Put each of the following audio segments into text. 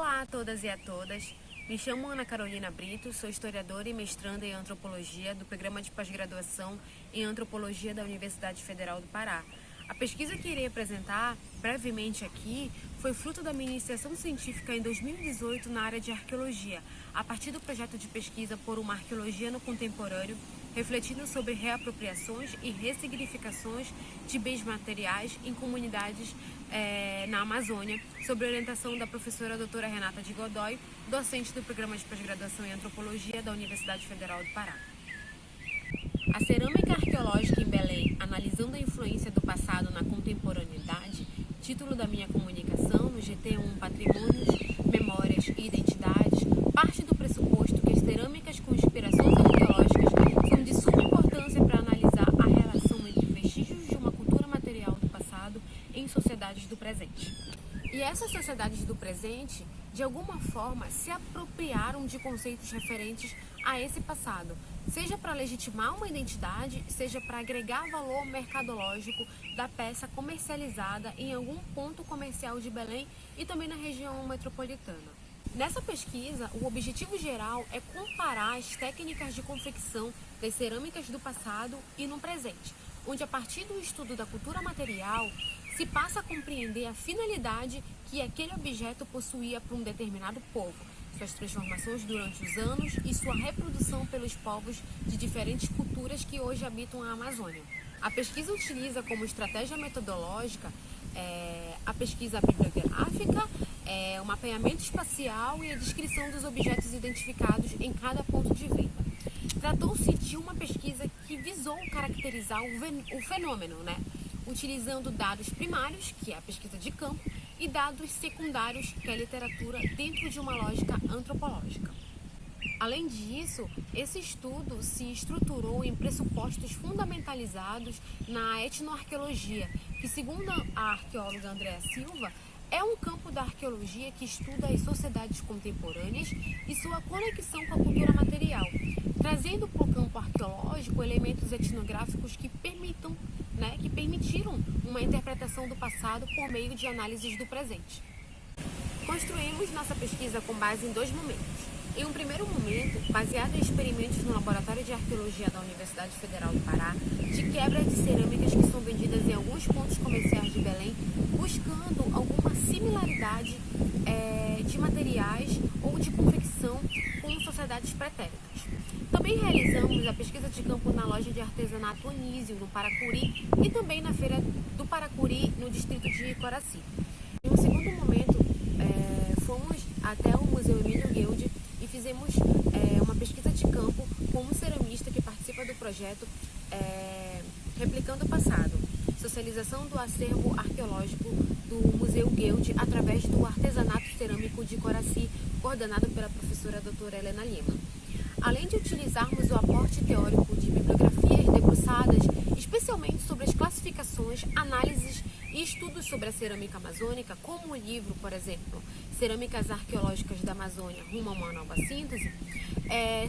Olá a todas e a todas, me chamo Ana Carolina Brito, sou historiadora e mestranda em Antropologia do Programa de Pós-Graduação em Antropologia da Universidade Federal do Pará. A pesquisa que irei apresentar brevemente aqui foi fruto da minha iniciação científica em 2018 na área de arqueologia, a partir do projeto de pesquisa por uma arqueologia no contemporâneo, refletindo sobre reapropriações e ressignificações de bens materiais em comunidades na Amazônia, sob a orientação da professora doutora Renata de Godoy, docente do Programa de Pós-Graduação em Antropologia da Universidade Federal do Pará. A cerâmica arqueológica em Belém, analisando a influência do passado na contemporaneidade, título da minha comunicação no GT1 Patrimônios, Memórias e Identidades, parte do pressuposto que as cerâmicas com inspirações arqueológicas são de suma importância para analisar a relação entre vestígios de uma cultura material do passado em sociedades do presente. E essas sociedades do presente, de alguma forma, se apropriaram de conceitos referentes a esse passado, seja para legitimar uma identidade, seja para agregar valor mercadológico da peça comercializada em algum ponto comercial de Belém e também na região metropolitana. Nessa pesquisa, o objetivo geral é comparar as técnicas de confecção das cerâmicas do passado e no presente, onde a partir do estudo da cultura material, se passa a compreender a finalidade que aquele objeto possuía para um determinado povo, suas transformações durante os anos e sua reprodução pelos povos de diferentes culturas que hoje habitam a Amazônia. A pesquisa utiliza como estratégia metodológica a pesquisa bibliográfica, o mapeamento espacial e a descrição dos objetos identificados em cada ponto de venda. Tratou-se de uma pesquisa que visou caracterizar o fenômeno, utilizando dados primários, que é a pesquisa de campo, e dados secundários, que é a literatura, dentro de uma lógica antropológica. Além disso, esse estudo se estruturou em pressupostos fundamentalizados na etnoarqueologia, que, segundo a arqueóloga Andréa Silva, é um campo da arqueologia que estuda as sociedades contemporâneas e sua conexão com a cultura material, trazendo para o campo arqueológico elementos etnográficos que permitiram uma interpretação do passado por meio de análises do presente. Construímos nossa pesquisa com base em 2 momentos. Em um primeiro momento, baseado em experimentos no Laboratório de Arqueologia da Universidade Federal do Pará, de quebra de cerâmicas que são vendidas em alguns pontos comerciais de Belém, buscando alguma similaridade de materiais ou de confecção com sociedades pretéritas. Também realizamos a pesquisa de campo na loja de artesanato Anísio, no Paracuri, e também na Feira do Paracuri, no distrito de Coraci. Em um segundo momento, fomos até o Museu Emílio Guild e fizemos uma pesquisa de campo com um ceramista que participa do projeto Replicando o Passado, socialização do acervo arqueológico do Museu Guild através do artesanato cerâmico de Coraci, coordenado pela professora doutora Helena Lima. Além de utilizarmos o aporte teórico de bibliografias debruçadas, especialmente sobre as classificações, análises e estudos sobre a cerâmica amazônica, como o livro, por exemplo, Cerâmicas Arqueológicas da Amazônia, Rumo a uma Nova Síntese,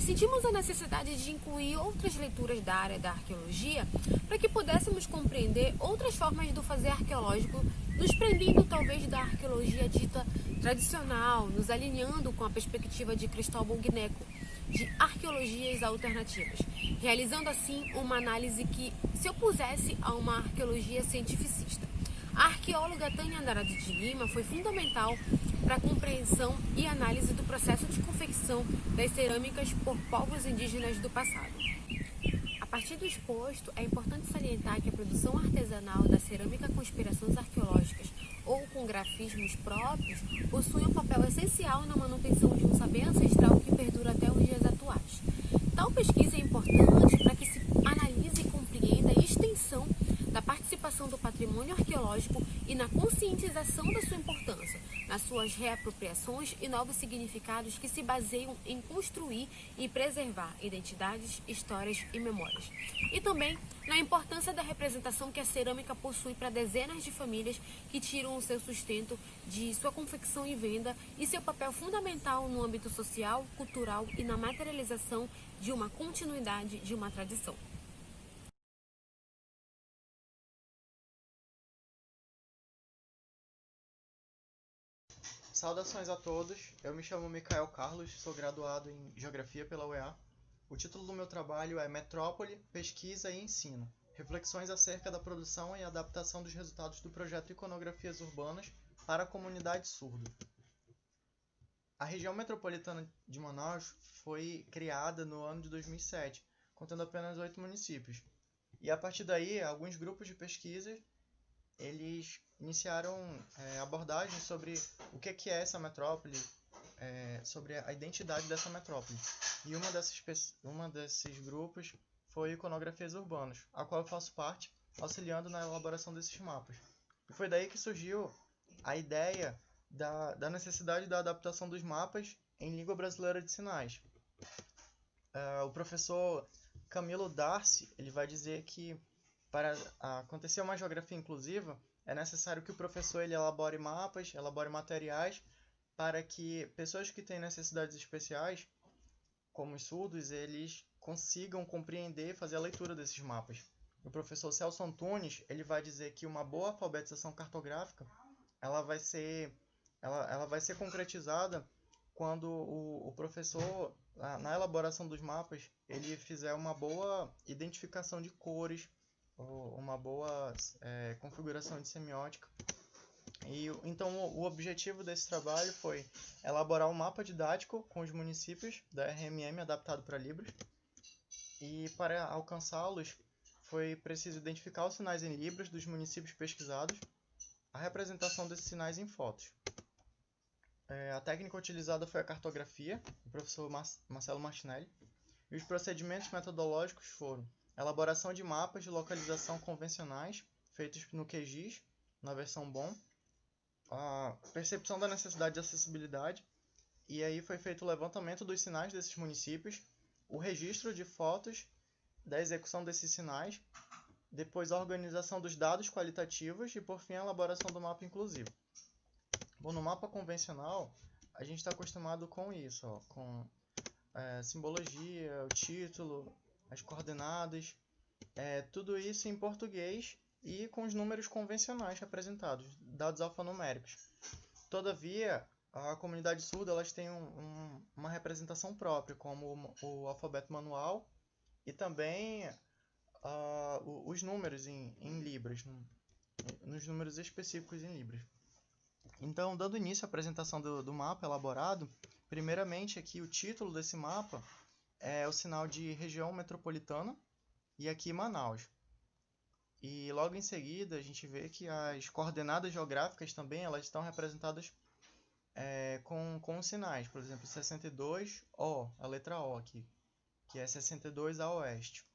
sentimos a necessidade de incluir outras leituras da área da arqueologia para que pudéssemos compreender outras formas do fazer arqueológico, nos prendendo talvez da arqueologia dita tradicional, nos alinhando com a perspectiva de Cristóbal Gnecco, de arqueologias alternativas, realizando assim uma análise que se opusesse a uma arqueologia cientificista. A arqueóloga Tânia Andrade de Lima foi fundamental para a compreensão e análise do processo de confecção das cerâmicas por povos indígenas do passado. A partir do exposto, é importante salientar que a produção artesanal da cerâmica com inspirações arqueológicas ou com grafismos próprios possui um papel essencial na manutenção de um saber ancestral que perdura até os dias atuais. Tal pesquisa é importante para que se analise e compreenda a extensão da participação do patrimônio arqueológico e na conscientização da sua importância, nas suas reapropriações e novos significados que se baseiam em construir e preservar identidades, histórias e memórias. E também na importância da representação que a cerâmica possui para dezenas de famílias que tiram o seu sustento de sua confecção e venda e seu papel fundamental no âmbito social, cultural e na materialização de uma continuidade de uma tradição. Saudações a todos, eu me chamo Micael Carlos, sou graduado em Geografia pela UEA. O título do meu trabalho é Metrópole, Pesquisa e Ensino, reflexões acerca da produção e adaptação dos resultados do projeto Iconografias Urbanas para a comunidade surda. A região metropolitana de Manaus foi criada no ano de 2007, contando apenas 8 municípios. E a partir daí, alguns grupos de pesquisa eles iniciaram abordagens sobre o que é essa metrópole, sobre a identidade dessa metrópole. E uma desses grupos foi Iconografias Urbanas, a qual eu faço parte, auxiliando na elaboração desses mapas. E foi daí que surgiu a ideia da necessidade da adaptação dos mapas em língua brasileira de sinais. O professor Camilo Darcy ele vai dizer que para acontecer uma geografia inclusiva, é necessário que o professor ele elabore mapas, elabore materiais, para que pessoas que têm necessidades especiais, como os surdos, eles consigam compreender e fazer a leitura desses mapas. O professor Celso Antunes ele vai dizer que uma boa alfabetização cartográfica ela vai ser concretizada quando o professor, na elaboração dos mapas, ele fizer uma boa identificação de cores, uma boa configuração de semiótica. E então o objetivo desse trabalho foi elaborar um mapa didático com os municípios da RMM adaptado para Libras. E para alcançá-los foi preciso identificar os sinais em Libras dos municípios pesquisados, a representação desses sinais em fotos. A técnica utilizada foi a cartografia, do professor Marcelo Martinelli, e os procedimentos metodológicos foram elaboração de mapas de localização convencionais, feitos no QGIS, na versão BOM, a percepção da necessidade de acessibilidade, e aí foi feito o levantamento dos sinais desses municípios, o registro de fotos da execução desses sinais, depois a organização dos dados qualitativos e, por fim, a elaboração do mapa inclusivo. Bom, no mapa convencional, a gente está acostumado com isso, com simbologia, o título, as coordenadas, tudo isso em português e com os números convencionais representados, dados alfanuméricos. Todavia, a comunidade surda elas tem uma representação própria, como o alfabeto manual e também os números em Libras, nos números específicos em Libras. Então, dando início à apresentação do mapa elaborado, primeiramente aqui o título desse mapa é o sinal de região metropolitana e aqui Manaus. E logo em seguida a gente vê que as coordenadas geográficas também elas estão representadas com os sinais, por exemplo, 62O, a letra O aqui, que é 62 a oeste.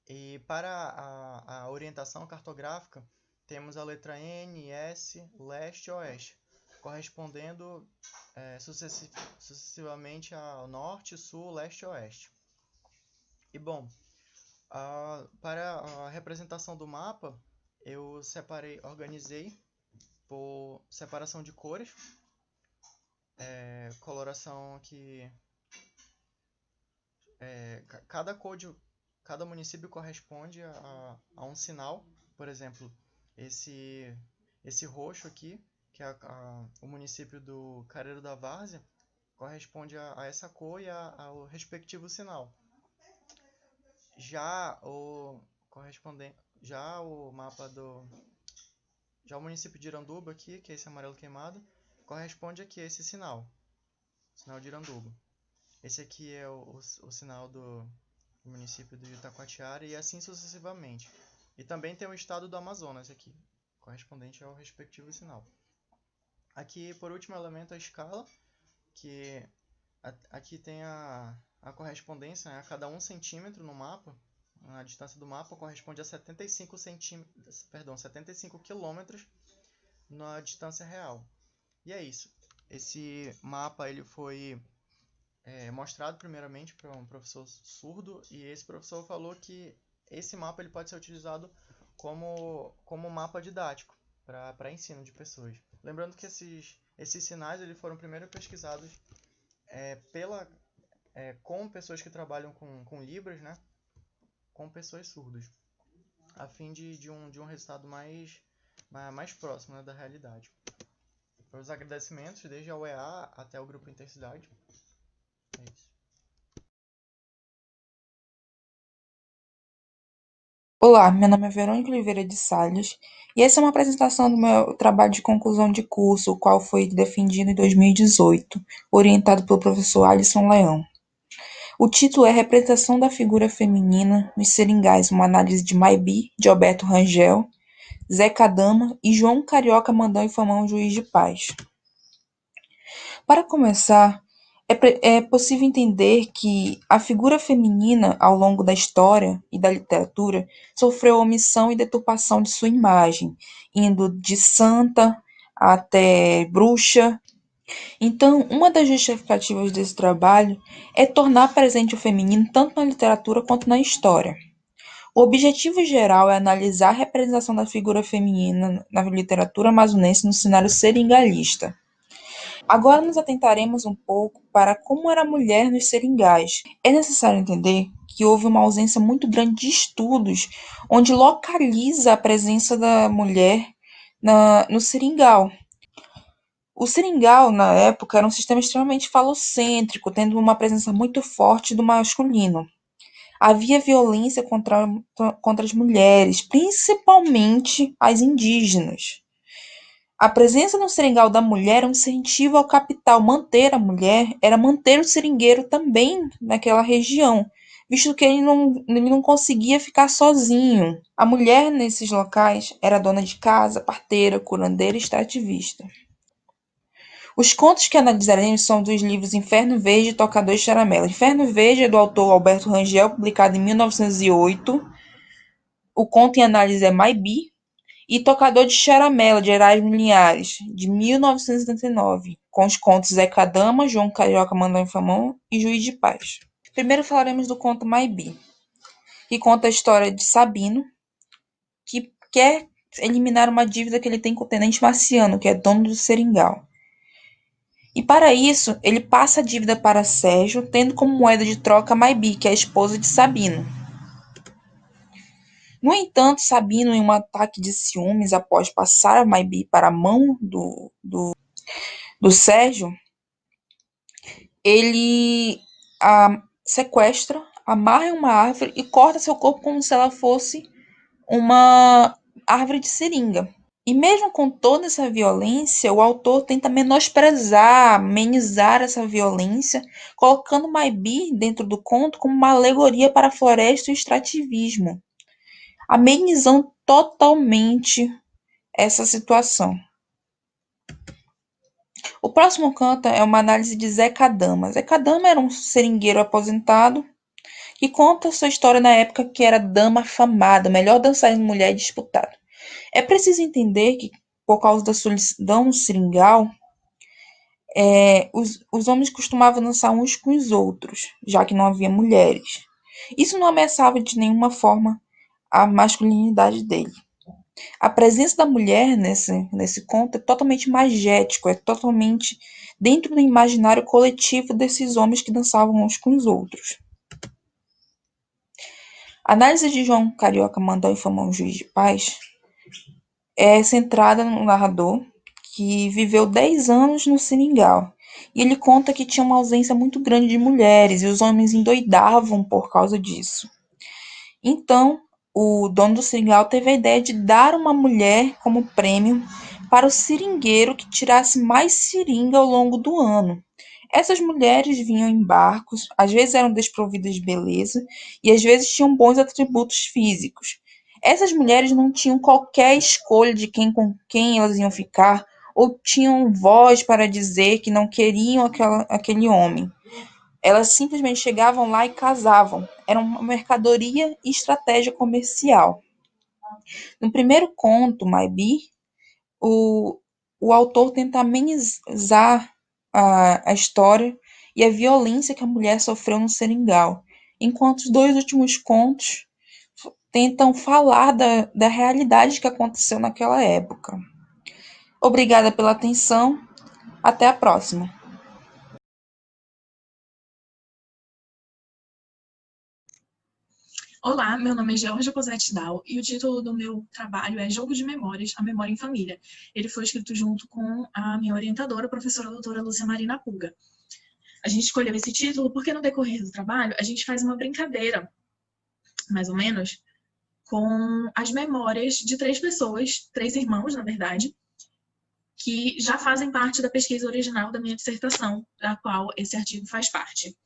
E para a orientação cartográfica, temos a letra N, S, leste e oeste, correspondendo sucessivamente ao norte, sul, leste e oeste. E bom, para a representação do mapa, eu organizei por separação de cores, coloração aqui, cada município corresponde a um sinal. Por exemplo, esse roxo aqui, que é o município do Careiro da Várzea, corresponde a essa cor e ao respectivo sinal. Já o município de Iranduba aqui, que é esse amarelo queimado, corresponde aqui a esse sinal de Iranduba. Esse aqui é o sinal do município do Itacoatiara e assim sucessivamente. E também tem o estado do Amazonas aqui, correspondente ao respectivo sinal. Aqui, por último elemento, a escala, que aqui tem a correspondência, a cada 1 centímetro no mapa. A distância do mapa corresponde a 75 quilômetros na distância real. E é isso. Esse mapa ele foi mostrado primeiramente para um professor surdo, e esse professor falou que esse mapa ele pode ser utilizado como mapa didático para ensino de pessoas. Lembrando que esses sinais eles foram primeiro pesquisados com pessoas que trabalham com Libras, né, com pessoas surdas, a fim de um resultado mais próximo, né, da realidade. os agradecimentos, desde a UEA até o Grupo Intercidade. É isso. Olá, meu nome é Verônica Oliveira de Salles e essa é uma apresentação do meu trabalho de conclusão de curso, o qual foi defendido em 2018, orientado pelo professor Alisson Leão. O título é Representação da Figura Feminina nos Seringais, uma análise de Maibi, de Alberto Rangel, Zeca Dama e João Carioca Mandão e Famão, juiz de paz. Para começar, é possível entender que a figura feminina, ao longo da história e da literatura, sofreu omissão e deturpação de sua imagem, indo de santa até bruxa. Então, uma das justificativas desse trabalho é tornar presente o feminino tanto na literatura quanto na história. O objetivo geral é analisar a representação da figura feminina na literatura amazonense no cenário seringalista. Agora nos atentaremos um pouco para como era a mulher nos seringais. É necessário entender que houve uma ausência muito grande de estudos onde localiza a presença da mulher no seringal. O seringal, na época, era um sistema extremamente falocêntrico, tendo uma presença muito forte do masculino. Havia violência contra as mulheres, principalmente as indígenas. A presença no seringal da mulher era um incentivo ao capital. Manter a mulher era manter o seringueiro também naquela região, visto que ele não conseguia ficar sozinho. A mulher nesses locais era dona de casa, parteira, curandeira e extrativista. Os contos que analisaremos são dos livros Inferno Verde e Tocador de Charamela. Inferno Verde é do autor Alberto Rangel, publicado em 1908. O conto em análise é Maibi, e Tocador de Charamela, de Erasmo Linhares, de 1979, com os contos Zeca Dama, João Carioca Mandão e Famão e Juiz de Paz. Primeiro falaremos do conto Maibi, que conta a história de Sabino, que quer eliminar uma dívida que ele tem com o tenente Marciano, que é dono do seringal. E para isso, ele passa a dívida para Sérgio, tendo como moeda de troca Maibi, que é a esposa de Sabino. No entanto, Sabino, em um ataque de ciúmes após passar a Maibi para a mão do Sérgio, ele a sequestra, amarra em uma árvore e corta seu corpo como se ela fosse uma árvore de seringa. E mesmo com toda essa violência, o autor tenta menosprezar, amenizar essa violência, colocando Maibi dentro do conto como uma alegoria para a floresta e o extrativismo, amenizando totalmente essa situação. O próximo canto é uma análise de Zeca Dama. Zeca Dama era um seringueiro aposentado que conta sua história na época que era dama afamada, melhor dançarina mulher disputada. É preciso entender que, por causa da solidão no seringal, os homens costumavam dançar uns com os outros, já que não havia mulheres. Isso não ameaçava de nenhuma forma a masculinidade dele. A presença da mulher nesse conto é totalmente magético, é totalmente dentro do imaginário coletivo desses homens que dançavam uns com os outros. A análise de João Carioca Mandão e Famão, juiz de paz, é centrada no narrador, que viveu 10 anos no seringal. E ele conta que tinha uma ausência muito grande de mulheres e os homens endoidavam por causa disso. Então, o dono do seringal teve a ideia de dar uma mulher como prêmio para o seringueiro que tirasse mais seringa ao longo do ano. Essas mulheres vinham em barcos, às vezes eram desprovidas de beleza e às vezes tinham bons atributos físicos. Essas mulheres não tinham qualquer escolha de com quem elas iam ficar ou tinham voz para dizer que não queriam aquele homem. Elas simplesmente chegavam lá e casavam. Era uma mercadoria e estratégia comercial. No primeiro conto, Maibi, o, o autor tenta amenizar a história e a violência que a mulher sofreu no seringal, enquanto os dois últimos contos tentam falar da realidade que aconteceu naquela época. Obrigada pela atenção. Até a próxima. Olá, meu nome é Georgia Cosette Dal e o título do meu trabalho é Jogo de Memórias, a Memória em Família. Ele foi escrito junto com a minha orientadora, a professora doutora Lúcia Marina Puga. A gente escolheu esse título porque no decorrer do trabalho a gente faz uma brincadeira, mais ou menos, com as memórias de 3 pessoas, 3 irmãos, na verdade, que já fazem parte da pesquisa original da minha dissertação, da qual esse artigo faz parte.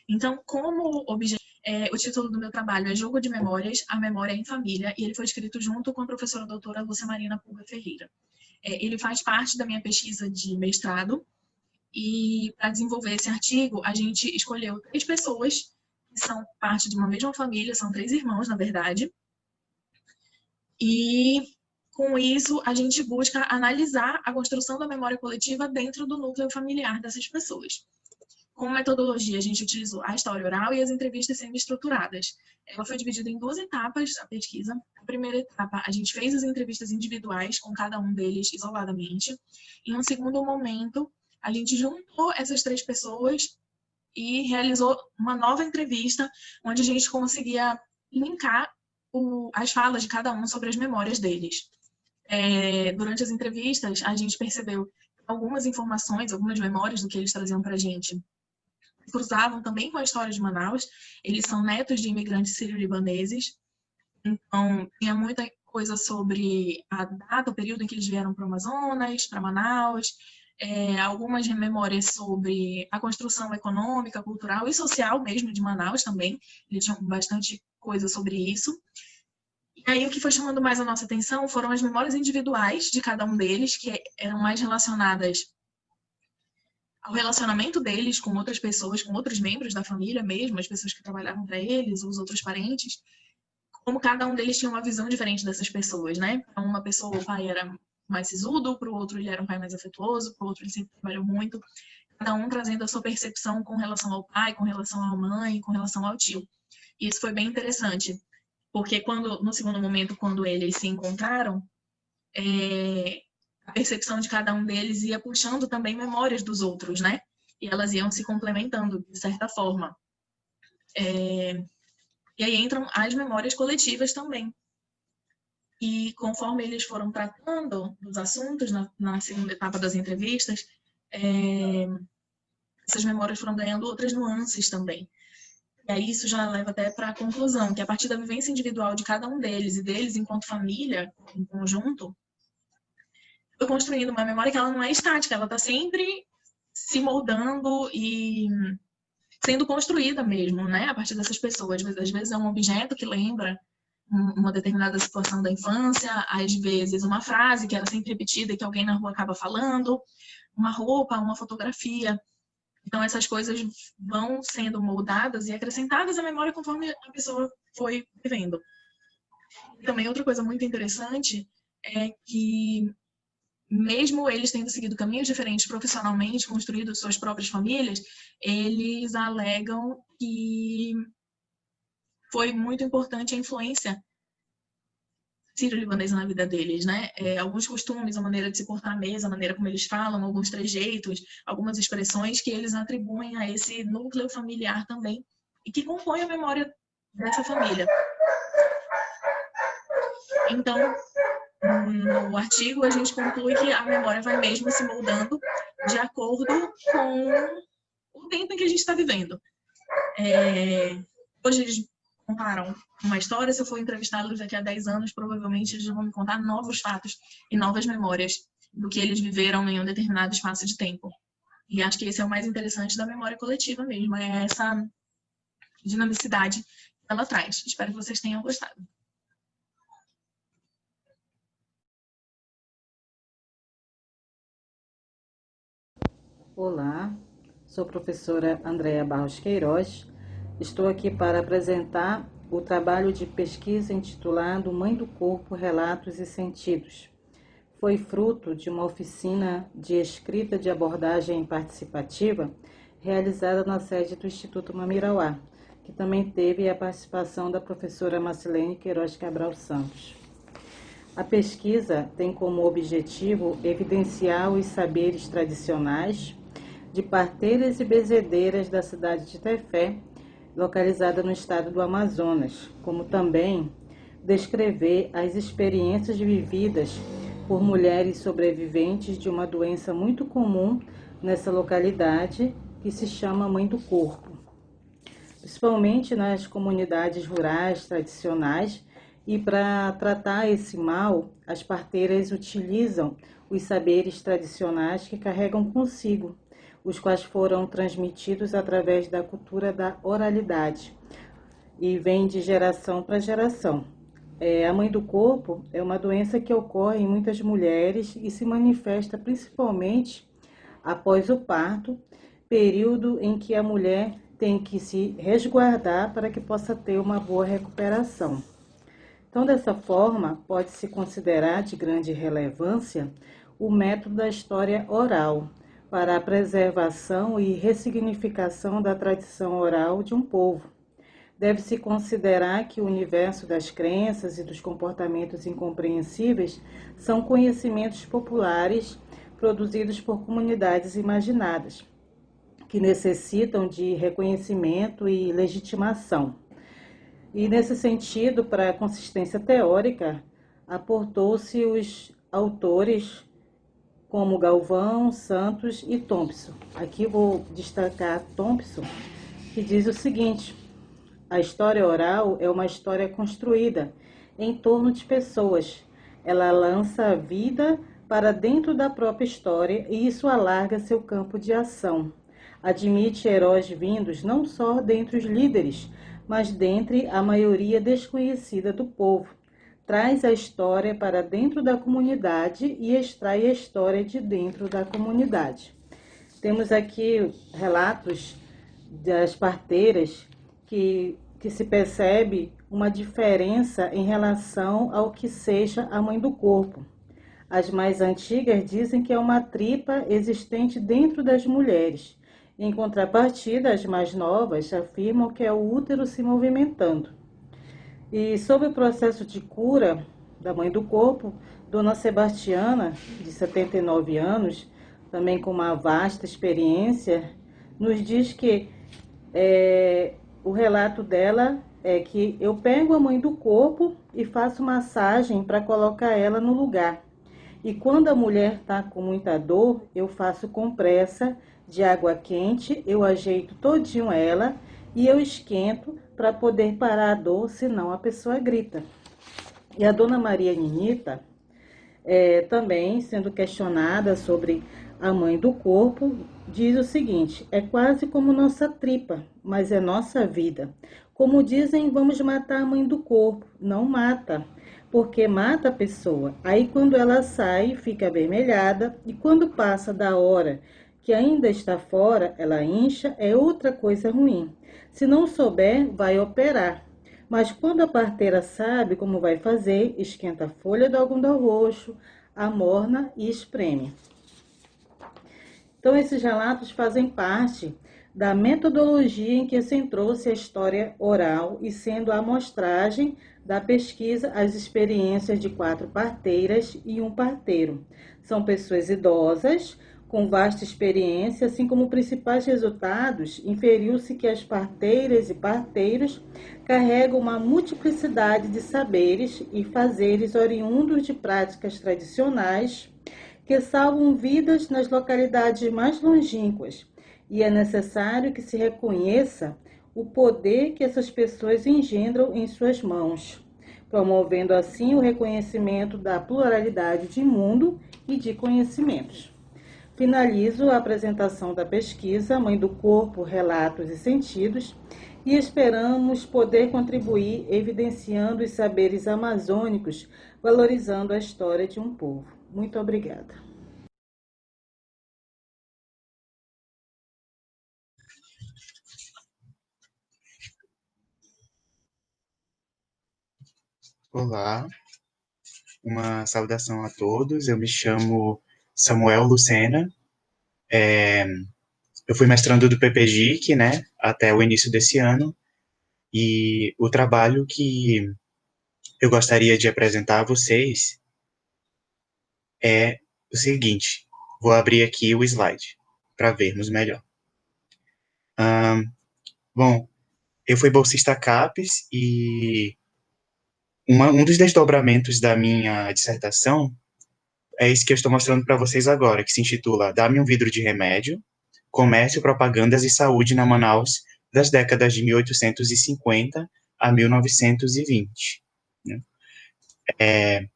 Então, como objetivo, o título do meu trabalho é Jogo de Memórias, a Memória em Família, e ele foi escrito junto com a professora doutora Lúcia Marina Puga Ferreira. Ele faz parte da minha pesquisa de mestrado, e para desenvolver esse artigo, a gente escolheu 3 pessoas que são parte de uma mesma família, são 3 irmãos, na verdade, e com isso a gente busca analisar a construção da memória coletiva dentro do núcleo familiar dessas pessoas. Como metodologia, a gente utilizou a história oral e as entrevistas semi-estruturadas. Ela foi dividida em 2 etapas, a pesquisa. A primeira etapa, a gente fez as entrevistas individuais com cada um deles isoladamente. Em um segundo momento, a gente juntou essas 3 pessoas e realizou uma nova entrevista, onde a gente conseguia linkar as falas de cada um sobre as memórias deles. Durante as entrevistas, a gente percebeu algumas informações, algumas memórias do que eles traziam para a gente cruzavam também com a história de Manaus. Eles são netos de imigrantes sírio-libaneses, então tinha muita coisa sobre a data, o período em que eles vieram para o Amazonas, para Manaus, algumas memórias sobre a construção econômica, cultural e social mesmo de Manaus também. Eles tinham bastante coisa sobre isso. E aí o que foi chamando mais a nossa atenção foram as memórias individuais de cada um deles, que eram mais relacionadas ao relacionamento deles com outras pessoas, com outros membros da família mesmo, as pessoas que trabalhavam para eles, os outros parentes, como cada um deles tinha uma visão diferente dessas pessoas, né? Para uma pessoa o pai era mais sisudo, para o outro ele era um pai mais afetuoso, para o outro ele sempre trabalhou muito, cada um trazendo a sua percepção com relação ao pai, com relação à mãe, com relação ao tio. E isso foi bem interessante, porque no segundo momento, quando eles se encontraram, a percepção de cada um deles ia puxando também memórias dos outros, né? E elas iam se complementando, de certa forma. E aí entram as memórias coletivas também. E conforme eles foram tratando dos assuntos, na segunda etapa das entrevistas, essas memórias foram ganhando outras nuances também. E aí isso já leva até para a conclusão, que a partir da vivência individual de cada um deles, e deles enquanto família, em conjunto, foi construindo uma memória que ela não é estática, ela está sempre se moldando e sendo construída mesmo, né? A partir dessas pessoas. Às vezes é um objeto que lembra uma determinada situação da infância, às vezes uma frase que era sempre repetida e que alguém na rua acaba falando, uma roupa, uma fotografia. Então essas coisas vão sendo moldadas e acrescentadas à memória conforme a pessoa foi vivendo. E também outra coisa muito interessante é que mesmo eles tendo seguido caminhos diferentes profissionalmente, construído suas próprias famílias, eles alegam que foi muito importante a influência sírio-libanesa na vida deles, né? Alguns costumes, a maneira de se portar à mesa, a maneira como eles falam, alguns trejeitos, algumas expressões que eles atribuem a esse núcleo familiar também e que compõe a memória dessa família. Então, no artigo, a gente conclui que a memória vai mesmo se moldando de acordo com o tempo em que a gente está vivendo. Hoje eles contaram uma história, se eu for entrevistá-los daqui a 10 anos, provavelmente eles vão me contar novos fatos e novas memórias do que eles viveram em um determinado espaço de tempo. E acho que esse é o mais interessante da memória coletiva mesmo, é essa dinamicidade que ela traz. Espero que vocês tenham gostado. Olá, sou a professora Andréa Barros Queiroz. Estou aqui para apresentar o trabalho de pesquisa intitulado Mãe do Corpo, Relatos e Sentidos. Foi fruto de uma oficina de escrita de abordagem participativa realizada na sede do Instituto Mamirauá, que também teve a participação da professora Marcilene Queiroz Cabral Santos. A pesquisa tem como objetivo evidenciar os saberes tradicionais de parteiras e bezedeiras da cidade de Tefé, localizada no estado do Amazonas, como também descrever as experiências vividas por mulheres sobreviventes de uma doença muito comum nessa localidade, que se chama mãe do corpo. Principalmente nas comunidades rurais tradicionais, e para tratar esse mal, as parteiras utilizam os saberes tradicionais que carregam consigo, os quais foram transmitidos através da cultura da oralidade e vem de geração para geração. A mãe do corpo é uma doença que ocorre em muitas mulheres e se manifesta principalmente após o parto, período em que a mulher tem que se resguardar para que possa ter uma boa recuperação. Então, dessa forma, pode-se considerar de grande relevância o método da história oral para a preservação e ressignificação da tradição oral de um povo. Deve-se considerar que o universo das crenças e dos comportamentos incompreensíveis são conhecimentos populares produzidos por comunidades imaginadas, que necessitam de reconhecimento e legitimação. E, nesse sentido, para a consistência teórica, aportou-se os autores como Galvão, Santos e Thompson. Aqui vou destacar Thompson, que diz o seguinte: a história oral é uma história construída em torno de pessoas. Ela lança a vida para dentro da própria história e isso alarga seu campo de ação. Admite heróis vindos não só dentre os líderes, mas dentre a maioria desconhecida do povo. Traz a história para dentro da comunidade e extrai a história de dentro da comunidade. Temos aqui relatos das parteiras que se percebe uma diferença em relação ao que seja a mãe do corpo. As mais antigas dizem que é uma tripa existente dentro das mulheres. Em contrapartida, as mais novas afirmam que é o útero se movimentando. E sobre o processo de cura da mãe do corpo, Dona Sebastiana, de 79 anos, também com uma vasta experiência, nos diz que o relato dela é que eu pego a mãe do corpo e faço massagem para colocar ela no lugar. E quando a mulher está com muita dor, eu faço compressa de água quente, eu ajeito todinho ela e eu esquento para poder parar a dor, senão a pessoa grita. E a Dona Maria Ninita, também sendo questionada sobre a mãe do corpo, diz o seguinte: é quase como nossa tripa, mas é nossa vida. Como dizem, vamos matar a mãe do corpo. Não mata, porque mata a pessoa. Aí quando ela sai, fica avermelhada, e quando passa da hora que ainda está fora, ela incha, é outra coisa ruim. Se não souber, vai operar. Mas quando a parteira sabe como vai fazer, esquenta a folha do algodão roxo, amorna e espreme. Então, esses relatos fazem parte da metodologia em que centrou-se a história oral e sendo a amostragem da pesquisa as experiências de 4 parteiras e um parteiro. São pessoas idosas, com vasta experiência, assim como principais resultados, inferiu-se que as parteiras e parteiros carregam uma multiplicidade de saberes e fazeres oriundos de práticas tradicionais que salvam vidas nas localidades mais longínquas, e é necessário que se reconheça o poder que essas pessoas engendram em suas mãos, promovendo assim o reconhecimento da pluralidade de mundo e de conhecimentos. Finalizo a apresentação da pesquisa Mãe do Corpo, Relatos e Sentidos, e esperamos poder contribuir evidenciando os saberes amazônicos, valorizando a história de um povo. Muito obrigada. Olá, uma saudação a todos. Eu me chamo Samuel Lucena. Eu fui mestrando do PPGIC, né, até o início desse ano. E o trabalho que eu gostaria de apresentar a vocês é o seguinte. Vou abrir aqui o slide para vermos melhor. Bom, eu fui bolsista CAPES e um dos desdobramentos da minha dissertação é esse que eu estou mostrando para vocês agora, que se intitula Dá-me um vidro de remédio, comércio, propagandas e saúde na Manaus das décadas de 1850 a 1920. Né?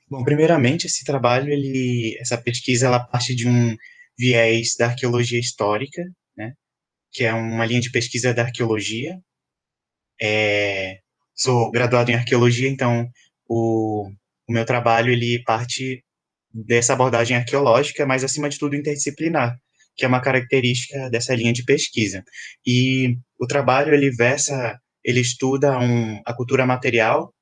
Bom, primeiramente, esse trabalho, essa pesquisa, ela parte de um viés da arqueologia histórica, né, que é uma linha de pesquisa da arqueologia. Sou graduado em arqueologia, então o meu trabalho ele parte dessa abordagem arqueológica, mas acima de tudo interdisciplinar, que é uma característica dessa linha de pesquisa. E o trabalho ele estuda a cultura material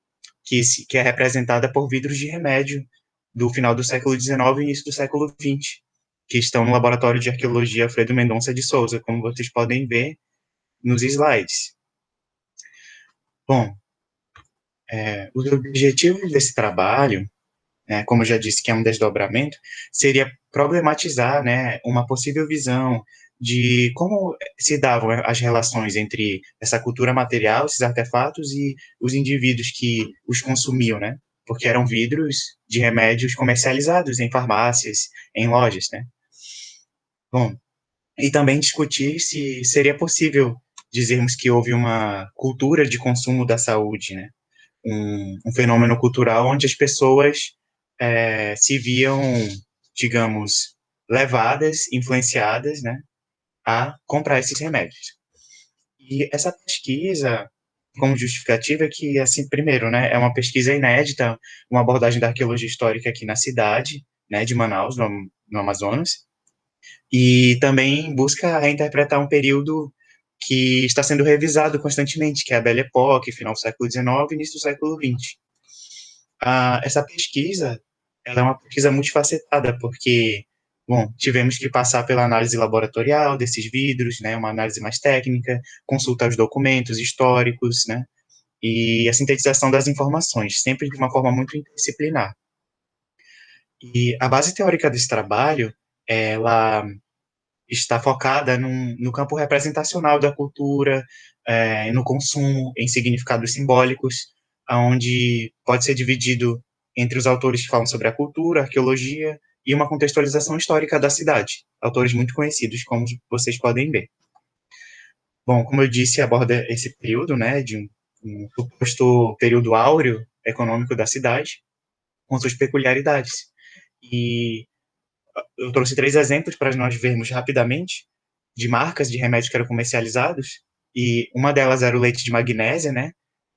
que é representada por vidros de remédio do final do século XIX e início do século XX, que estão no Laboratório de Arqueologia Alfredo Mendonça de Souza, como vocês podem ver nos slides. Bom, os objetivos desse trabalho, né, como eu já disse que é um desdobramento, seria problematizar, né, uma possível visão de como se davam as relações entre essa cultura material, esses artefatos, e os indivíduos que os consumiam, né? Porque eram vidros de remédios comercializados em farmácias, em lojas, né? Bom, e também discutir se seria possível dizermos que houve uma cultura de consumo da saúde, né? Um fenômeno cultural onde as pessoas se viam, digamos, levadas, influenciadas, né, a comprar esses remédios. E essa pesquisa, como justificativa, é que, assim, primeiro, né, é uma pesquisa inédita, uma abordagem da arqueologia histórica aqui na cidade, né, de Manaus, no Amazonas, e também busca reinterpretar um período que está sendo revisado constantemente, que é a Belle Époque, final do século XIX, início do século XX. Essa pesquisa, ela é uma pesquisa multifacetada, porque, bom, tivemos que passar pela análise laboratorial desses vidros, né, uma análise mais técnica, consultar os documentos históricos, né, e a sintetização das informações, sempre de uma forma muito interdisciplinar. E a base teórica desse trabalho, ela está focada no campo representacional da cultura, no consumo, em significados simbólicos, onde pode ser dividido entre os autores que falam sobre a cultura, a arqueologia e uma contextualização histórica da cidade, autores muito conhecidos, como vocês podem ver. Bom, como eu disse, aborda esse período, né, de um suposto período áureo econômico da cidade, com suas peculiaridades. E eu trouxe 3 exemplos para nós vermos rapidamente de marcas de remédios que eram comercializados, e uma delas era o leite de magnésia, né?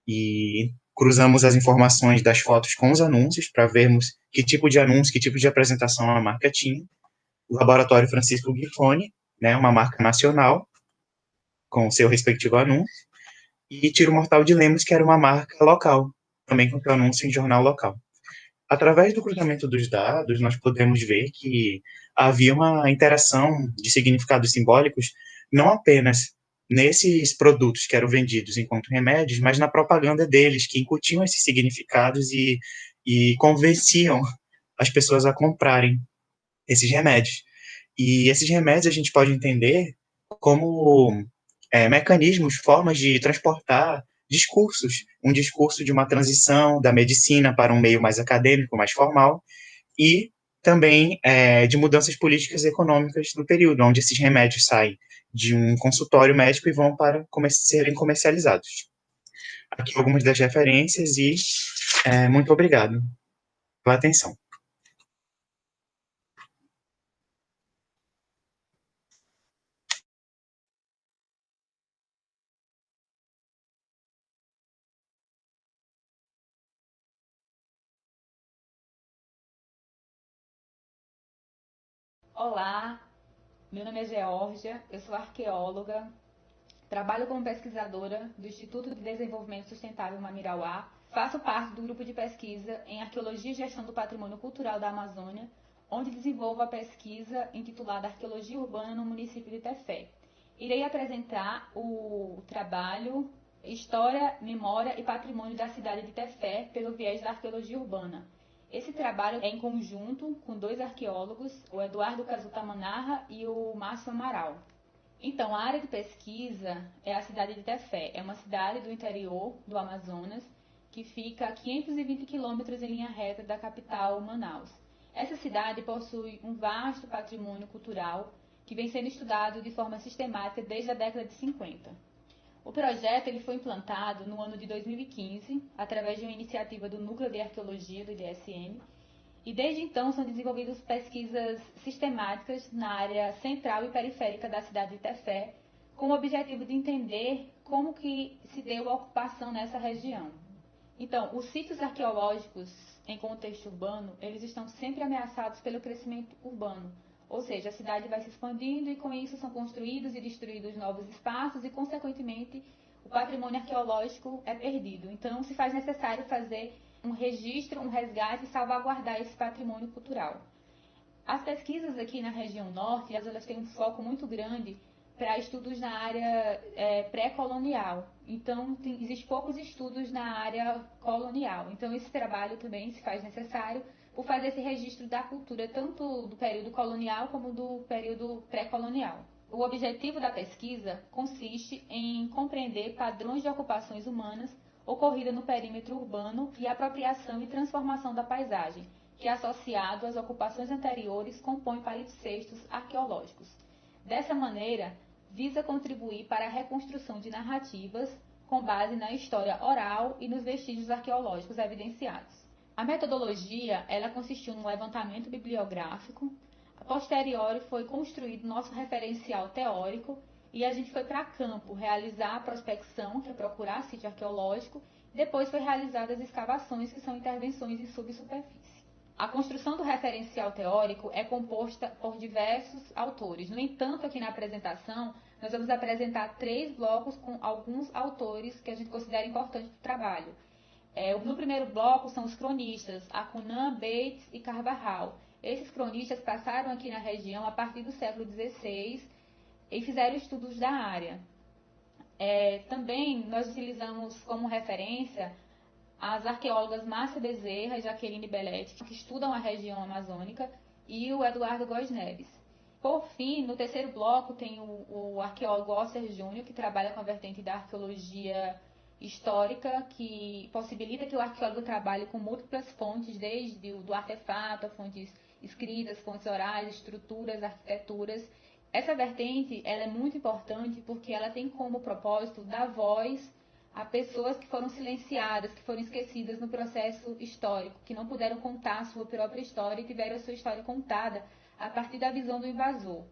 E cruzamos as informações das fotos com os anúncios para vermos que tipo de anúncio, que tipo de apresentação a marca tinha. O Laboratório Francisco Grifone, né, uma marca nacional, com o seu respectivo anúncio, e Tiro Mortal de Lemos, que era uma marca local, também com seu anúncio em jornal local. Através do cruzamento dos dados, nós podemos ver que havia uma interação de significados simbólicos não apenas nesses produtos que eram vendidos enquanto remédios, mas na propaganda deles, que incutiam esses significados e convenciam as pessoas a comprarem esses remédios. E esses remédios a gente pode entender como mecanismos, formas de transportar discursos, um discurso de uma transição da medicina para um meio mais acadêmico, mais formal, e também de mudanças políticas e econômicas no período, onde esses remédios saem de um consultório médico e vão para serem comercializados. Aqui algumas das referências e muito obrigado pela atenção. Olá, meu nome é Geórgia, eu sou arqueóloga, trabalho como pesquisadora do Instituto de Desenvolvimento Sustentável Mamirauá, faço parte do grupo de pesquisa em Arqueologia e Gestão do Patrimônio Cultural da Amazônia, onde desenvolvo a pesquisa intitulada Arqueologia Urbana no município de Tefé. Irei apresentar o trabalho História, Memória e Patrimônio da cidade de Tefé pelo viés da arqueologia urbana. Esse trabalho é em conjunto com 2 arqueólogos, o Eduardo Cazuta Manarra e o Márcio Amaral. Então, a área de pesquisa é a cidade de Tefé. É uma cidade do interior do Amazonas que fica a 520 quilômetros em linha reta da capital, Manaus. Essa cidade possui um vasto patrimônio cultural que vem sendo estudado de forma sistemática desde a década de 50. O projeto ele foi implantado no ano de 2015, através de uma iniciativa do Núcleo de Arqueologia do IDSM, e desde então são desenvolvidas pesquisas sistemáticas na área central e periférica da cidade de Tefé, com o objetivo de entender como que se deu a ocupação nessa região. Então, os sítios arqueológicos em contexto urbano, eles estão sempre ameaçados pelo crescimento urbano, ou seja, a cidade vai se expandindo e com isso são construídos e destruídos novos espaços e, consequentemente, o patrimônio arqueológico é perdido. Então, se faz necessário fazer um registro, um resgate e salvaguardar esse patrimônio cultural. As pesquisas aqui na região norte, elas têm um foco muito grande para estudos na área pré-colonial. Então, existem poucos estudos na área colonial. Então, esse trabalho também se faz necessário por fazer esse registro da cultura, tanto do período colonial como do período pré-colonial. O objetivo da pesquisa consiste em compreender padrões de ocupações humanas ocorridas no perímetro urbano e apropriação e transformação da paisagem, que, associado às ocupações anteriores, compõe palimpsestos arqueológicos. Dessa maneira, visa contribuir para a reconstrução de narrativas com base na história oral e nos vestígios arqueológicos evidenciados. A metodologia, ela consistiu num levantamento bibliográfico. A posteriori foi construído nosso referencial teórico e a gente foi para campo realizar a prospecção, que é procurar sítio arqueológico. Depois foi realizadas as escavações, que são intervenções em subsuperfície. A construção do referencial teórico é composta por diversos autores. No entanto, aqui na apresentação, nós vamos apresentar 3 blocos com alguns autores que a gente considera importantes para o trabalho. No primeiro bloco são os cronistas, Acunan, Bates e Carvajal. Esses cronistas passaram aqui na região a partir do século XVI e fizeram estudos da área. Também nós utilizamos como referência as arqueólogas Márcia Bezerra e Jaqueline Belletti, que estudam a região amazônica, e o Eduardo Góes Neves. Por fim, no terceiro bloco tem o arqueólogo Osser Júnior, que trabalha com a vertente da arqueologia histórica, que possibilita que o arqueólogo trabalhe com múltiplas fontes, desde do artefato, fontes escritas, fontes orais, estruturas, arquiteturas. Essa vertente ela é muito importante porque ela tem como propósito dar voz a pessoas que foram silenciadas, que foram esquecidas no processo histórico, que não puderam contar a sua própria história e tiveram a sua história contada a partir da visão do invasor.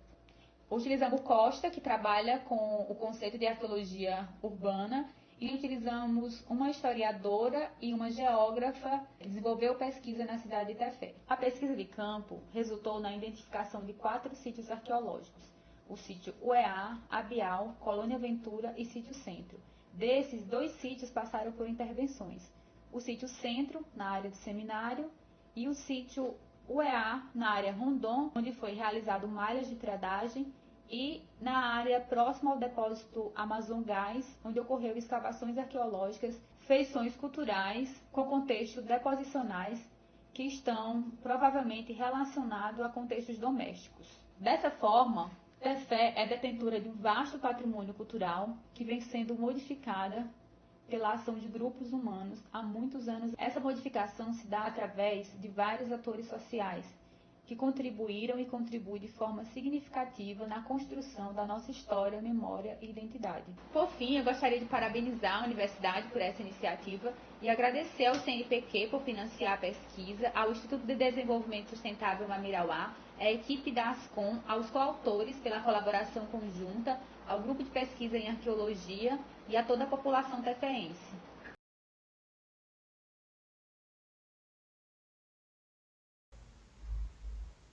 Utilizamos o Costa, que trabalha com o conceito de arqueologia urbana, e utilizamos uma historiadora e uma geógrafa que desenvolveu pesquisa na cidade de Tefé. A pesquisa de campo resultou na identificação de 4 sítios arqueológicos: o sítio UEA, Abial, Colônia Ventura e sítio Centro. Desses, 2 sítios passaram por intervenções: o sítio Centro, na área do Seminário, e o sítio UEA, na área Rondon, onde foi realizado malhas de triadagem, e na área próxima ao depósito Amazon Gás, onde ocorreu escavações arqueológicas, feições culturais com contextos deposicionais que estão provavelmente relacionados a contextos domésticos. Dessa forma, Tefé é detentora de um vasto patrimônio cultural que vem sendo modificada pela ação de grupos humanos há muitos anos. Essa modificação se dá através de vários atores sociais que contribuíram e contribuem de forma significativa na construção da nossa história, memória e identidade. Por fim, eu gostaria de parabenizar a Universidade por essa iniciativa e agradecer ao CNPq por financiar a pesquisa, ao Instituto de Desenvolvimento Sustentável Mamirauá, à equipe da ASCOM, aos coautores pela colaboração conjunta, ao grupo de pesquisa em arqueologia e a toda a população tefeense.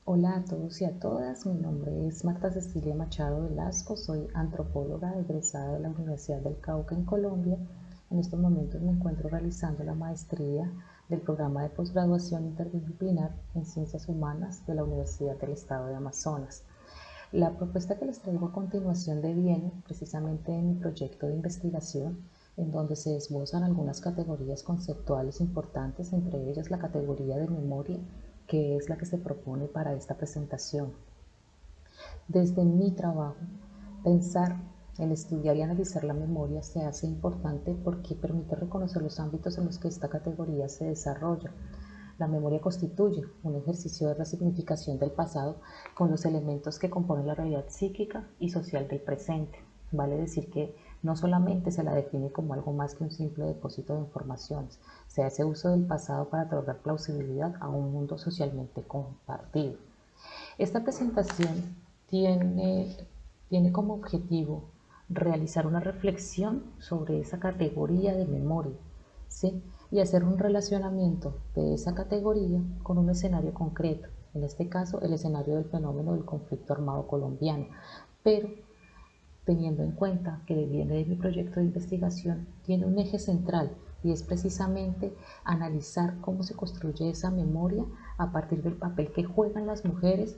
Hola a todos y a todas, mi nombre es Marta Cecilia Machado Velasco, soy antropóloga egresada de la Universidad del Cauca en Colombia. En estos momentos me encuentro realizando la maestría del programa de posgraduación interdisciplinar en Ciencias Humanas de la Universidad del Estado de Amazonas. La propuesta que les traigo a continuación deviene precisamente de mi proyecto de investigación, en donde se esbozan algunas categorías conceptuales importantes, entre ellas la categoría de memoria, que es la que se propone para esta presentación. Desde mi trabajo, Pensar en estudiar y analizar la memoria se hace importante porque permite reconocer los ámbitos en los que esta categoría se desarrolla. La memoria constituye un ejercicio de resignificación del pasado con los elementos que componen la realidad psíquica y social del presente. Vale decir que no solamente se la define como algo más que un simple depósito de informaciones, se hace uso del pasado para otorgar plausibilidad a un mundo socialmente compartido. Esta presentación tiene como objetivo realizar una reflexión sobre esa categoría de memoria, ¿sí? Y hacer un relacionamiento de esa categoría con un escenario concreto, en este caso el escenario del fenómeno del conflicto armado colombiano, pero teniendo en cuenta que viene de mi proyecto de investigación, tiene un eje central y es precisamente analizar cómo se construye esa memoria a partir del papel que juegan las mujeres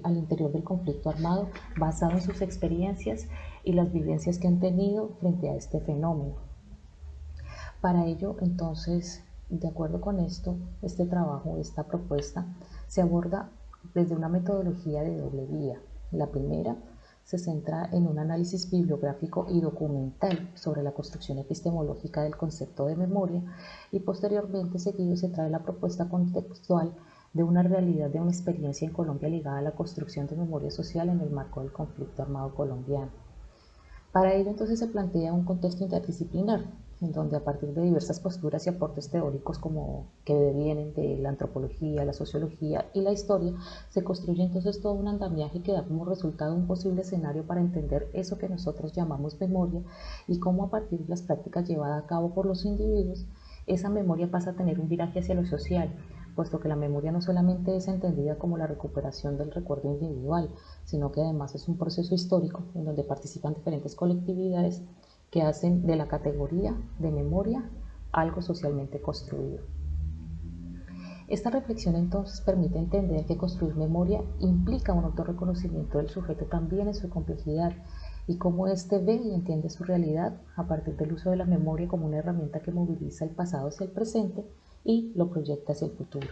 al interior del conflicto armado, basado en sus experiencias y las vivencias que han tenido frente a este fenómeno. Para ello, entonces, de acuerdo con esto, este trabajo, esta propuesta, se aborda desde una metodología de doble vía. La primera se centra en un análisis bibliográfico y documental sobre la construcción epistemológica del concepto de memoria y posteriormente seguido se trae la propuesta contextual de una realidad, de una experiencia en Colombia ligada a la construcción de memoria social en el marco del conflicto armado colombiano. Para ello entonces se plantea un contexto interdisciplinar, en donde a partir de diversas posturas y aportes teóricos como que devienen de la antropología, la sociología y la historia, se construye entonces todo un andamiaje que da como resultado un posible escenario para entender eso que nosotros llamamos memoria y cómo a partir de las prácticas llevadas a cabo por los individuos, esa memoria pasa a tener un viraje hacia lo social, puesto que la memoria no solamente es entendida como la recuperación del recuerdo individual, sino que además es un proceso histórico en donde participan diferentes colectividades que hacen de la categoría de memoria algo socialmente construido. Esta reflexión entonces permite entender que construir memoria implica un autorreconocimiento del sujeto también en su complejidad y cómo éste ve y entiende su realidad a partir del uso de la memoria como una herramienta que moviliza el pasado hacia el presente y lo proyecta hacia el futuro.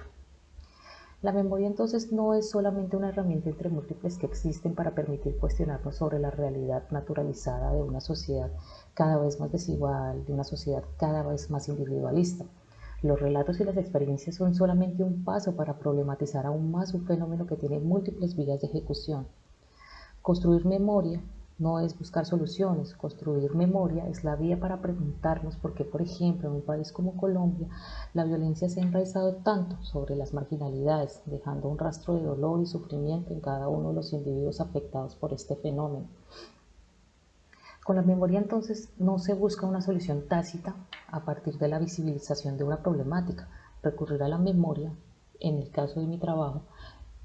La memoria entonces no es solamente una herramienta entre múltiples que existen para permitir cuestionarnos sobre la realidad naturalizada de una sociedad cada vez más desigual, de una sociedad cada vez más individualista. Los relatos y las experiencias son solamente un paso para problematizar aún más un fenómeno que tiene múltiples vías de ejecución. Construir memoria no es buscar soluciones, construir memoria es la vía para preguntarnos por qué, por ejemplo, en un país como Colombia, la violencia se ha enraizado tanto sobre las marginalidades, dejando un rastro de dolor y sufrimiento en cada uno de los individuos afectados por este fenómeno. Con la memoria entonces no se busca una solución tácita a partir de la visibilización de una problemática. Recurrir a la memoria, en el caso de mi trabajo,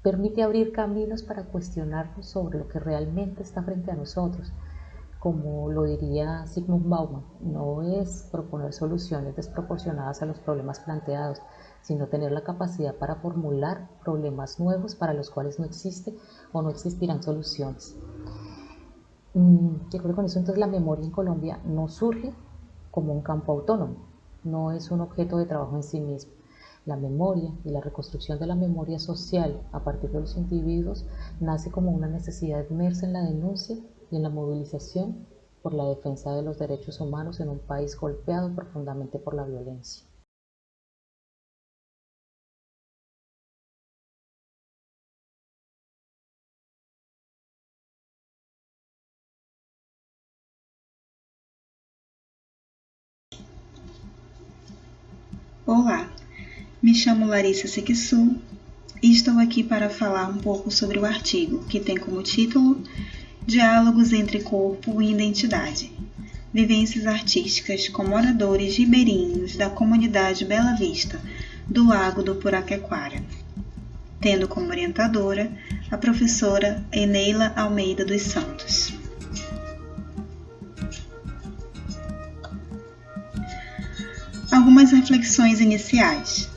permite abrir caminos para cuestionarnos sobre lo que realmente está frente a nosotros. Como lo diría Zygmunt Bauman, no es proponer soluciones desproporcionadas a los problemas planteados, sino tener la capacidad para formular problemas nuevos para los cuales no existe o no existirán soluciones. Yo creo que con eso entonces la memoria en Colombia no surge como un campo autónomo, no es un objeto de trabajo en sí mismo. La memoria y la reconstrucción de la memoria social a partir de los individuos nace como una necesidad inmersa en la denuncia y en la movilización por la defensa de los derechos humanos en un país golpeado profundamente por la violencia. Olá, me chamo Larissa Sequissu e estou aqui para falar um pouco sobre o artigo que tem como título Diálogos entre Corpo e Identidade, Vivências Artísticas com Moradores Ribeirinhos da Comunidade Bela Vista, do Lago do Puraquequara, tendo como orientadora a professora Eneila Almeida dos Santos. Algumas reflexões iniciais.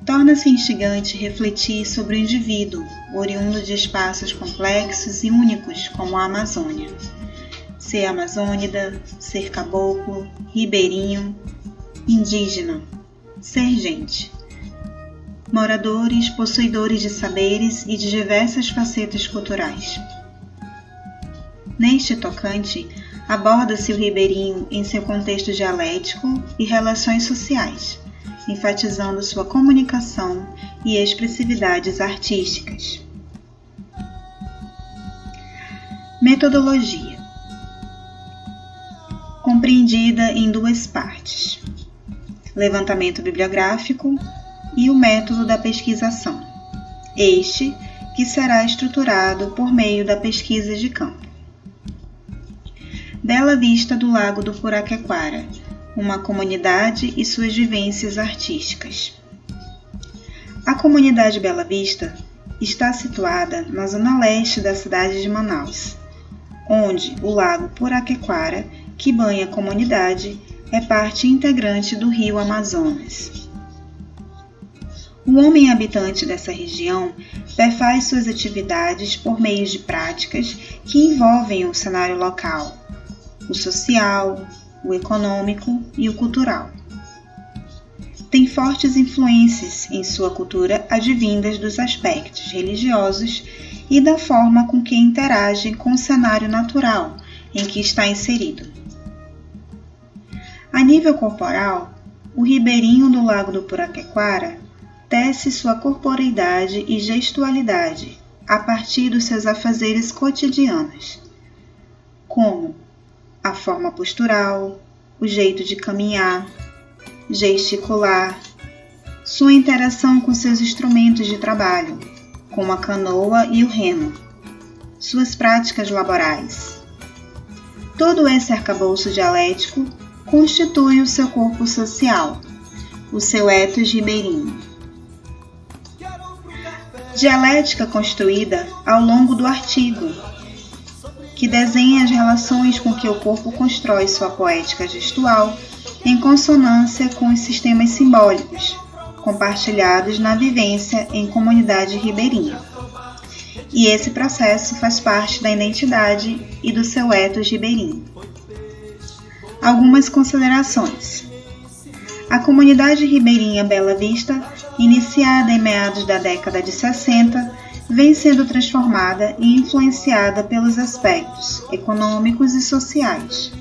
Torna-se instigante refletir sobre o indivíduo, oriundo de espaços complexos e únicos como a Amazônia. Ser amazônida, ser caboclo, ribeirinho, indígena, ser gente. Moradores, possuidores de saberes e de diversas facetas culturais. Neste tocante, aborda-se o ribeirinho em seu contexto dialético e relações sociais, enfatizando sua comunicação e expressividades artísticas. Metodologia. Compreendida em duas partes: levantamento bibliográfico e o método da pesquisação, este que será estruturado por meio da pesquisa de campo. Bela Vista do Lago do Puraquequara, uma comunidade e suas vivências artísticas. A comunidade Bela Vista está situada na zona leste da cidade de Manaus, onde o Lago Puraquequara, que banha a comunidade, é parte integrante do rio Amazonas. O homem habitante dessa região perfaz suas atividades por meio de práticas que envolvem o cenário local, o social, o econômico e o cultural. Tem fortes influências em sua cultura advindas dos aspectos religiosos e da forma com que interage com o cenário natural em que está inserido. A nível corporal, o ribeirinho do Lago do Puraquequara tece sua corporeidade e gestualidade a partir dos seus afazeres cotidianos, como a forma postural, o jeito de caminhar, gesticular, sua interação com seus instrumentos de trabalho, como a canoa e o remo, suas práticas laborais. Todo esse arcabouço dialético constitui o seu corpo social, o seu ethos ribeirinho. Dialética construída ao longo do artigo, que desenha as relações com que o corpo constrói sua poética gestual em consonância com os sistemas simbólicos, compartilhados na vivência em comunidade ribeirinha. E esse processo faz parte da identidade e do seu ethos ribeirinho. Algumas considerações. A comunidade ribeirinha Bela Vista, iniciada em meados da década de 60, vem sendo transformada e influenciada pelos aspectos econômicos e sociais,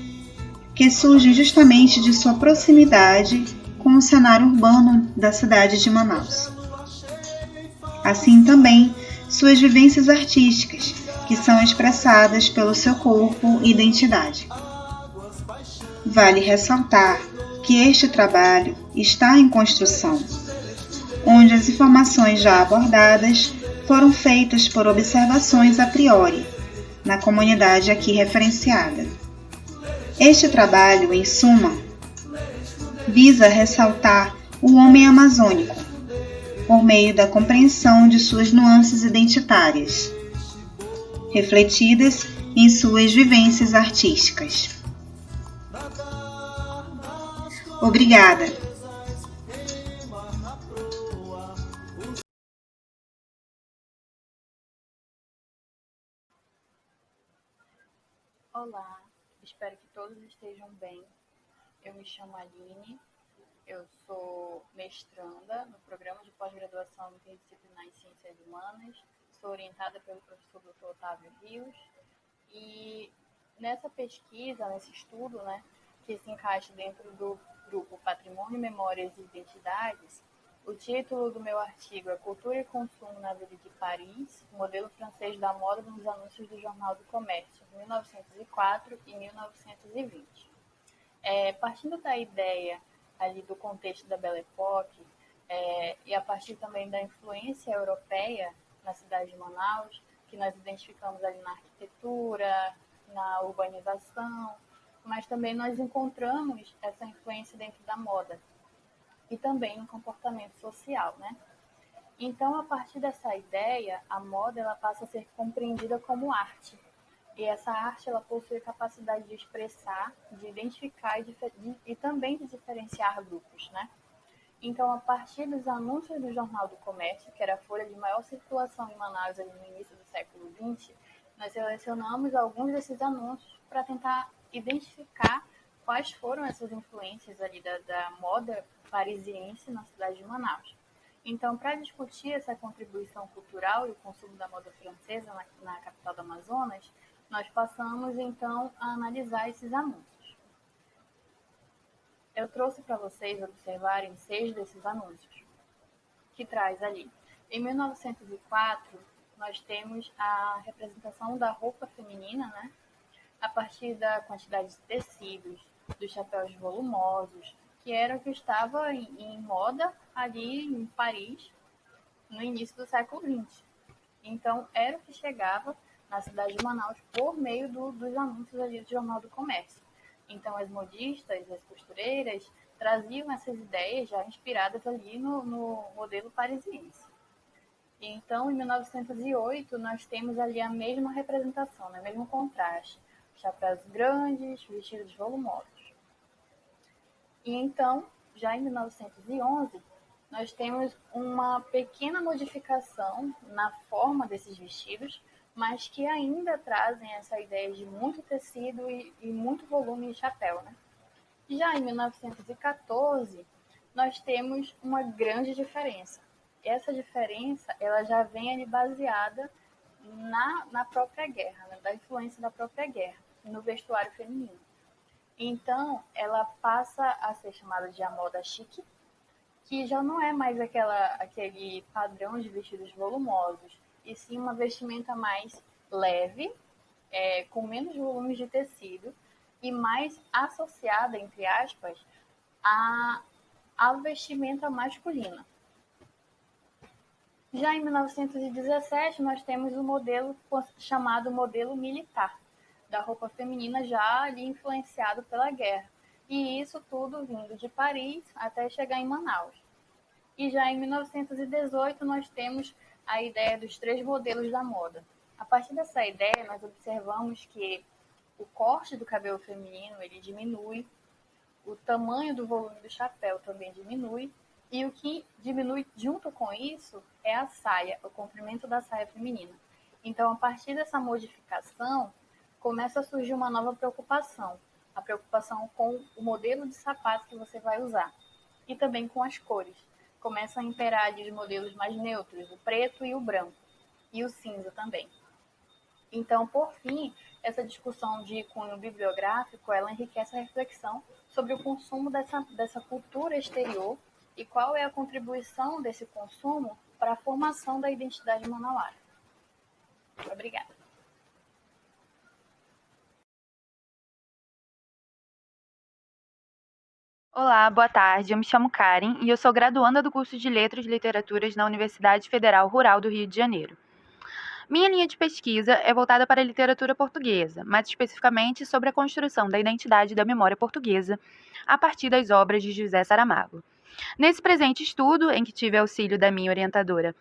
que surgem justamente de sua proximidade com o cenário urbano da cidade de Manaus. Assim também, suas vivências artísticas, que são expressadas pelo seu corpo e identidade. Vale ressaltar que este trabalho está em construção, onde as informações já abordadas foram feitas por observações a priori, na comunidade aqui referenciada. Este trabalho, em suma, visa ressaltar o homem amazônico, por meio da compreensão de suas nuances identitárias, refletidas em suas vivências artísticas. Obrigada! Olá, espero que todos estejam bem. Eu me chamo Aline, eu sou mestranda no programa de pós-graduação interdisciplinar em Ciências Humanas, sou orientada pelo professor Dr. Otávio Rios e nessa pesquisa, nesse estudo, que se encaixa dentro do grupo Patrimônio, Memórias e Identidades, o título do meu artigo é Cultura e Consumo na Ville de Paris, modelo francês da moda nos anúncios do Jornal do Comércio, 1904 e 1920. Partindo da ideia ali do contexto da Belle Époque, e a partir também da influência europeia na cidade de Manaus, que nós identificamos ali na arquitetura, na urbanização, mas também nós encontramos essa influência dentro da moda e também no comportamento social, Então, a partir dessa ideia, a moda ela passa a ser compreendida como arte. E essa arte ela possui a capacidade de expressar, de identificar e também de diferenciar grupos, Então, a partir dos anúncios do Jornal do Comércio, que era a folha de maior circulação em Manaus ali no início do século XX, nós selecionamos alguns desses anúncios para tentar identificar quais foram essas influências ali da moda parisiense na cidade de Manaus. Então, para discutir essa contribuição cultural e o consumo da moda francesa na capital do Amazonas, nós passamos então a analisar esses anúncios. Eu trouxe para vocês observarem 6 desses anúncios, que traz ali. Em 1904, nós temos a representação da roupa feminina, né? A partir da quantidade de tecidos, dos chapéus volumosos, que era o que estava em moda ali em Paris no início do século XX. Então, era o que chegava na cidade de Manaus por meio dos anúncios ali do Jornal do Comércio. Então, as modistas, as costureiras, traziam essas ideias já inspiradas ali no modelo parisiense. Então, em 1908, nós temos ali a mesma representação, né? O mesmo contraste. Chapéus grandes, vestidos volumosos. E então, já em 1911, nós temos uma pequena modificação na forma desses vestidos, mas que ainda trazem essa ideia de muito tecido e muito volume de chapéu, né? Já em 1914, nós temos uma grande diferença. Essa diferença, ela já vem ali baseada na própria guerra, né? Da influência da própria guerra, no vestuário feminino. Então, ela passa a ser chamada de a moda chique, que já não é mais aquele padrão de vestidos volumosos, e sim uma vestimenta mais leve, com menos volumes de tecido, e mais associada, entre aspas, à vestimenta masculina. Já em 1917, nós temos o modelo chamado modelo militar, da roupa feminina já ali influenciado pela guerra. E isso tudo vindo de Paris até chegar em Manaus. E já em 1918 nós temos a ideia dos 3 modelos da moda. A partir dessa ideia, nós observamos que o corte do cabelo feminino ele diminui, o tamanho do volume do chapéu também diminui, e o que diminui junto com isso é a saia, o comprimento da saia feminina. Então, a partir dessa modificação, começa a surgir uma nova preocupação, a preocupação com o modelo de sapato que você vai usar e também com as cores. Começam a imperar ali os modelos mais neutros, o preto e o branco, e o cinza também. Então, por fim, essa discussão de cunho bibliográfico, ela enriquece a reflexão sobre o consumo dessa cultura exterior e qual é a contribuição desse consumo para a formação da identidade manauara. Obrigada. Olá, boa tarde. Eu me chamo Karen e eu sou graduanda do curso de Letras e Literaturas na Universidade Federal Rural do Rio de Janeiro. Minha linha de pesquisa é voltada para a literatura portuguesa, mais especificamente sobre a construção da identidade da memória portuguesa a partir das obras de José Saramago. Nesse presente estudo, em que tive auxílio da minha orientadora,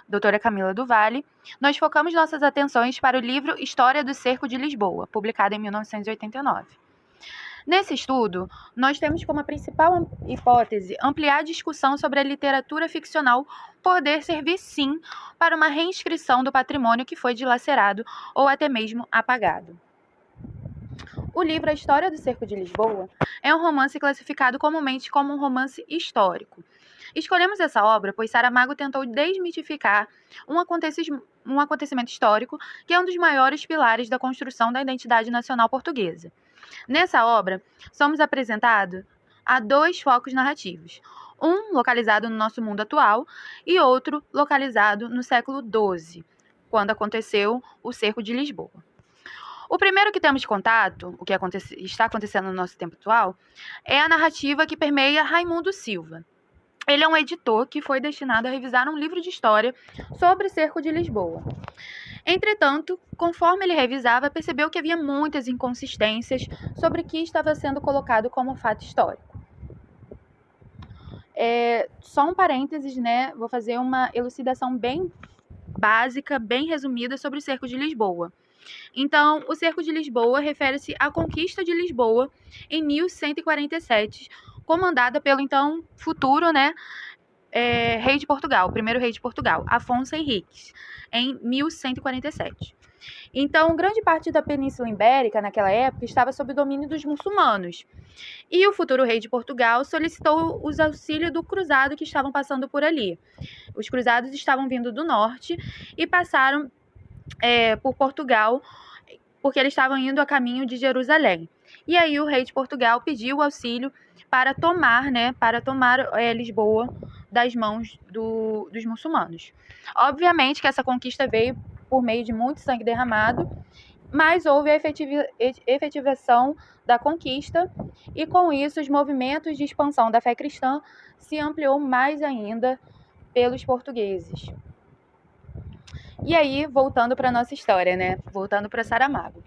doutora Camila do Vale, nós focamos nossas atenções para o livro História do Cerco de Lisboa, publicado em 1989. Nesse estudo, nós temos como principal hipótese ampliar a discussão sobre a literatura ficcional poder servir, sim, para uma reinscrição do patrimônio que foi dilacerado ou até mesmo apagado. O livro A História do Cerco de Lisboa é um romance classificado comumente como um romance histórico. Escolhemos essa obra pois Saramago tentou desmitificar um acontecimento histórico que é um dos maiores pilares da construção da identidade nacional portuguesa. Nessa obra, somos apresentados a 2 focos narrativos, um localizado no nosso mundo atual e outro localizado no século XII, quando aconteceu o Cerco de Lisboa. O primeiro que temos contato, o que está acontecendo no nosso tempo atual, é a narrativa que permeia Raimundo Silva. Ele é um editor que foi destinado a revisar um livro de história sobre o Cerco de Lisboa. Entretanto, conforme ele revisava, percebeu que havia muitas inconsistências sobre o que estava sendo colocado como fato histórico. Só um parênteses, né? Vou fazer uma elucidação bem básica, bem resumida sobre o Cerco de Lisboa. Então, o Cerco de Lisboa refere-se à conquista de Lisboa em 1147, comandada pelo então futuro, né, rei de Portugal, o primeiro rei de Portugal, Afonso Henriques, em 1147. Então, grande parte da Península Ibérica, naquela época, estava sob o domínio dos muçulmanos. E o futuro rei de Portugal solicitou os auxílios do cruzado que estavam passando por ali. Os cruzados estavam vindo do norte e passaram por Portugal porque eles estavam indo a caminho de Jerusalém. E aí o rei de Portugal pediu auxílio para tomar Lisboa das mãos dos muçulmanos. Obviamente que essa conquista veio por meio de muito sangue derramado, mas houve a efetivação da conquista e, com isso, os movimentos de expansão da fé cristã se ampliou mais ainda pelos portugueses. E aí, voltando para a nossa história, né? Voltando para Saramago.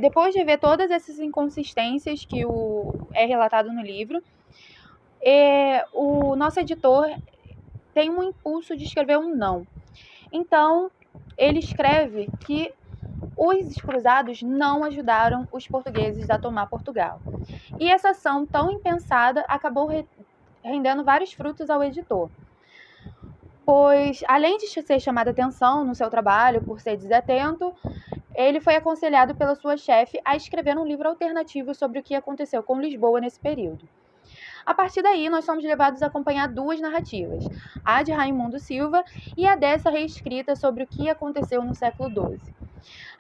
Depois de ver todas essas inconsistências que é relatado no livro, o nosso editor tem um impulso de escrever um não. Então, ele escreve que os cruzados não ajudaram os portugueses a tomar Portugal. E essa ação tão impensada acabou rendendo vários frutos ao editor. Pois, além de ser chamado a atenção no seu trabalho por ser desatento, ele foi aconselhado pela sua chefe a escrever um livro alternativo sobre o que aconteceu com Lisboa nesse período. A partir daí, nós somos levados a acompanhar duas narrativas, a de Raimundo Silva e a dessa reescrita sobre o que aconteceu no século XII.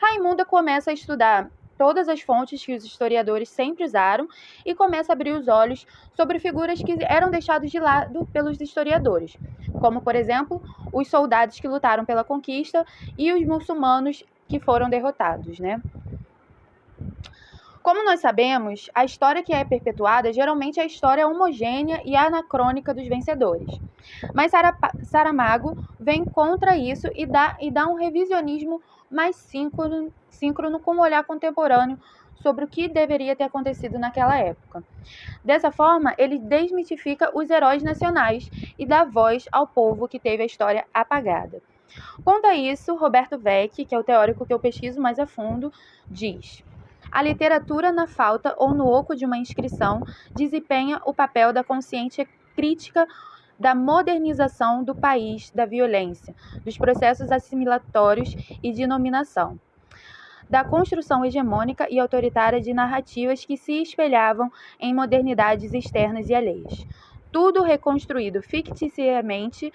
Raimundo começa a estudar todas as fontes que os historiadores sempre usaram e começa a abrir os olhos sobre figuras que eram deixadas de lado pelos historiadores, como, por exemplo, os soldados que lutaram pela conquista e os muçulmanos que foram derrotados, né? Como nós sabemos, a história que é perpetuada geralmente é a história homogênea e anacrônica dos vencedores. Mas Saramago vem contra isso e dá um revisionismo mais síncrono com um olhar contemporâneo sobre o que deveria ter acontecido naquela época. Dessa forma, ele desmitifica os heróis nacionais e dá voz ao povo que teve a história apagada. Quanto a isso, Roberto Vecchi, que é o teórico que eu pesquiso mais a fundo, diz: a literatura na falta ou no oco de uma inscrição desempenha o papel da consciência crítica da modernização do país, da violência, dos processos assimilatórios e de dominação, da construção hegemônica e autoritária de narrativas que se espelhavam em modernidades externas e alheias. Tudo reconstruído ficticiamente,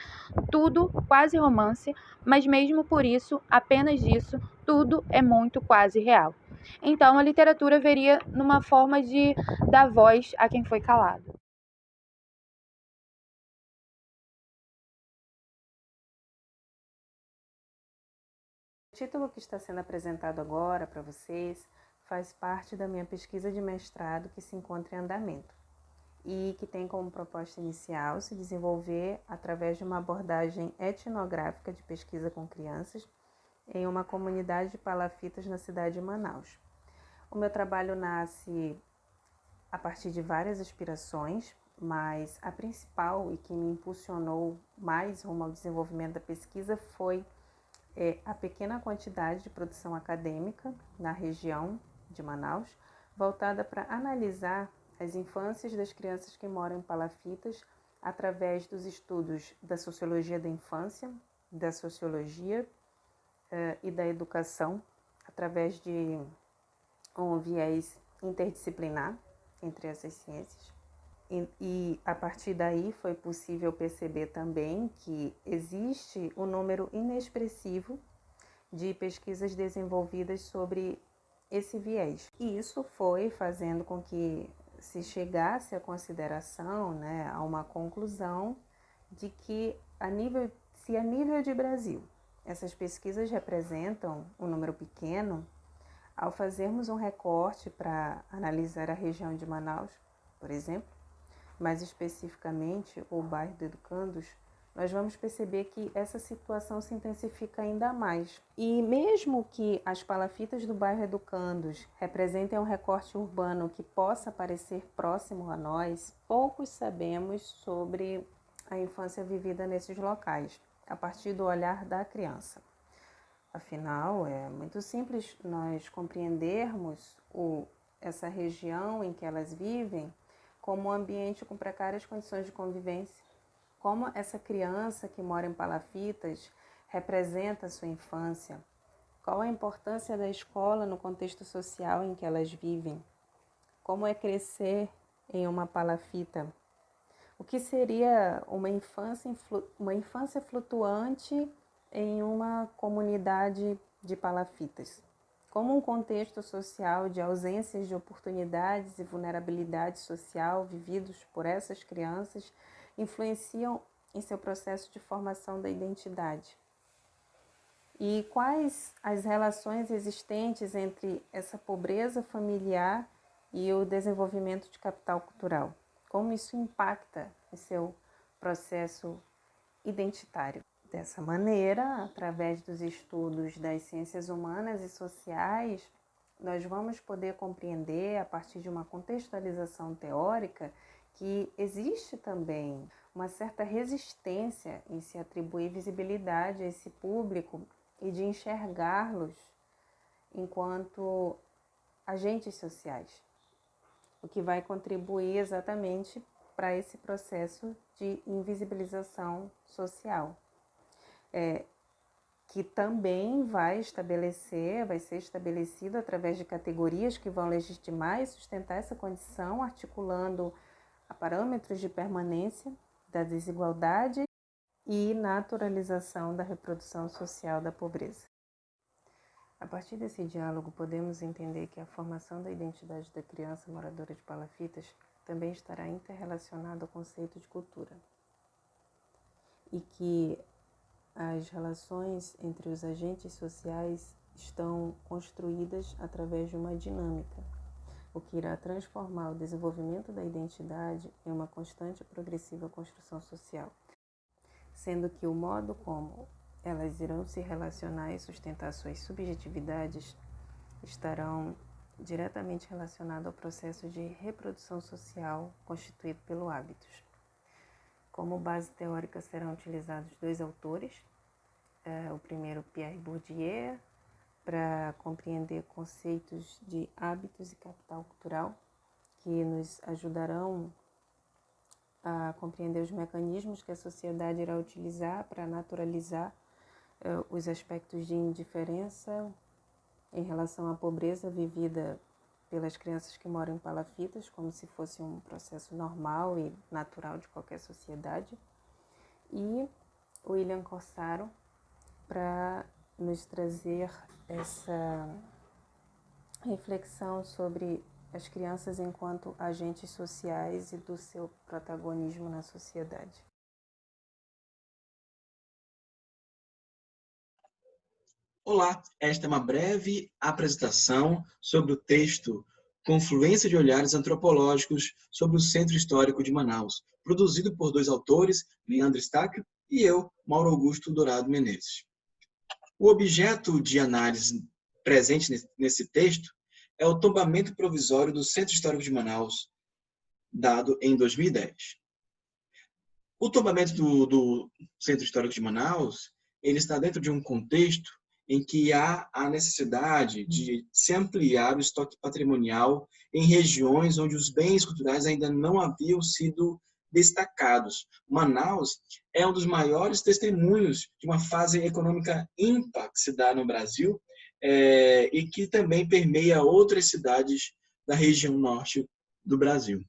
tudo quase romance, mas mesmo por isso, apenas disso, tudo é muito quase real. Então, a literatura veria numa forma de dar voz a quem foi calado. O título que está sendo apresentado agora para vocês faz parte da minha pesquisa de mestrado que se encontra em andamento e que tem como proposta inicial se desenvolver através de uma abordagem etnográfica de pesquisa com crianças em uma comunidade de palafitas na cidade de Manaus. O meu trabalho nasce a partir de várias aspirações, mas a principal e que me impulsionou mais rumo ao desenvolvimento da pesquisa foi a pequena quantidade de produção acadêmica na região de Manaus, voltada para analisar as infâncias das crianças que moram em palafitas através dos estudos da sociologia da infância, da sociologia e da educação, através de um viés interdisciplinar entre essas ciências. E a partir daí foi possível perceber também que existe um número inexpressivo de pesquisas desenvolvidas sobre esse viés. E isso foi fazendo com que se chegasse à consideração, né, a uma conclusão de que a nível de Brasil essas pesquisas representam um número pequeno, ao fazermos um recorte para analisar a região de Manaus, por exemplo, mais especificamente o bairro do Educandos, nós vamos perceber que essa situação se intensifica ainda mais. E mesmo que as palafitas do bairro Educandos representem um recorte urbano que possa parecer próximo a nós, poucos sabemos sobre a infância vivida nesses locais, a partir do olhar da criança. Afinal, é muito simples nós compreendermos essa região em que elas vivem como um ambiente com precárias condições de convivência, como essa criança que mora em palafitas representa a sua infância, qual a importância da escola no contexto social em que elas vivem, como é crescer em uma palafita, o que seria uma infância flutuante em uma comunidade de palafitas, como um contexto social de ausências de oportunidades e vulnerabilidade social vividos por essas crianças influenciam em seu processo de formação da identidade. E quais as relações existentes entre essa pobreza familiar e o desenvolvimento de capital cultural? Como isso impacta em seu processo identitário? Dessa maneira, através dos estudos das ciências humanas e sociais, nós vamos poder compreender, a partir de uma contextualização teórica, que existe também uma certa resistência em se atribuir visibilidade a esse público e de enxergá-los enquanto agentes sociais, o que vai contribuir exatamente para esse processo de invisibilização social, que também vai ser estabelecido através de categorias que vão legitimar e sustentar essa condição, articulando a parâmetros de permanência da desigualdade e naturalização da reprodução social da pobreza. A partir desse diálogo, podemos entender que a formação da identidade da criança moradora de palafitas também estará interrelacionada ao conceito de cultura, e que as relações entre os agentes sociais estão construídas através de uma dinâmica, o que irá transformar o desenvolvimento da identidade em uma constante e progressiva construção social, sendo que o modo como elas irão se relacionar e sustentar suas subjetividades estarão diretamente relacionados ao processo de reprodução social constituído pelo hábitos. Como base teórica serão utilizados dois autores, o primeiro Pierre Bourdieu, para compreender conceitos de hábitos e capital cultural, que nos ajudarão a compreender os mecanismos que a sociedade irá utilizar para naturalizar os aspectos de indiferença em relação à pobreza vivida pelas crianças que moram em palafitas, como se fosse um processo normal e natural de qualquer sociedade. E William Corsaro, para nos trazer essa reflexão sobre as crianças enquanto agentes sociais e do seu protagonismo na sociedade. Olá, esta é uma breve apresentação sobre o texto Confluência de Olhares Antropológicos sobre o Centro Histórico de Manaus, produzido por dois autores, Leandro Estáquio e eu, Mauro Augusto Dourado Menezes. O objeto de análise presente nesse texto é o tombamento provisório do Centro Histórico de Manaus, dado em 2010. O tombamento do Centro Histórico de Manaus, ele está dentro de um contexto em que há a necessidade de se ampliar o estoque patrimonial em regiões onde os bens culturais ainda não haviam sido destacados. Manaus é um dos maiores testemunhos de uma fase econômica ímpar que se dá no Brasil e que também permeia outras cidades da região norte do Brasil.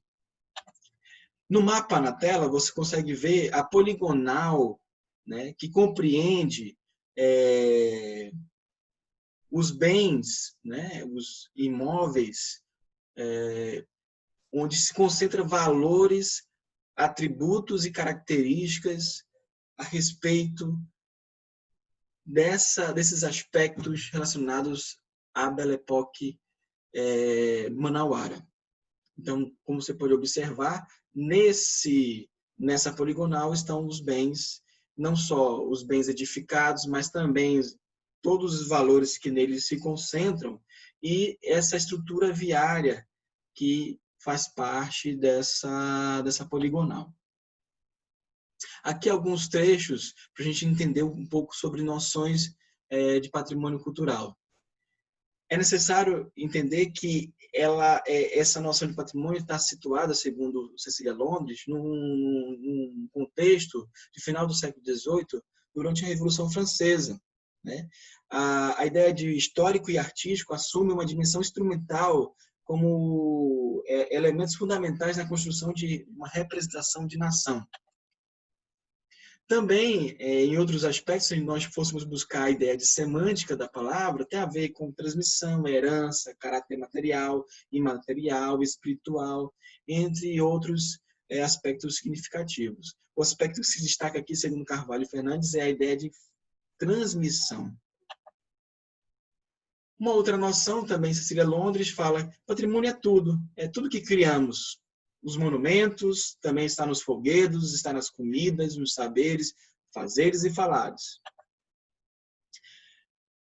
No mapa na tela, você consegue ver a poligonal, né, que compreende os bens, né, os imóveis, onde se concentra valores, atributos e características a respeito desses aspectos relacionados à Belle Époque manauara. Então, como você pode observar, nessa poligonal estão os bens, não só os bens edificados, mas também todos os valores que neles se concentram e essa estrutura viária que faz parte dessa poligonal. Aqui alguns trechos para a gente entender um pouco sobre noções de patrimônio cultural. É necessário entender que essa noção de patrimônio está situada, segundo Cecília Londres, num contexto de final do século XVIII, durante a Revolução Francesa, né? A ideia de histórico e artístico assume uma dimensão instrumental como elementos fundamentais na construção de uma representação de nação. Também, em outros aspectos, se nós fôssemos buscar a ideia de semântica da palavra, tem a ver com transmissão, herança, caráter material, imaterial, espiritual, entre outros aspectos significativos. O aspecto que se destaca aqui, segundo Carvalho Fernandes, é a ideia de transmissão. Uma outra noção também, Cecília Londres fala, patrimônio é tudo que criamos. Os monumentos, também está nos folguedos, está nas comidas, nos saberes, fazeres e falares.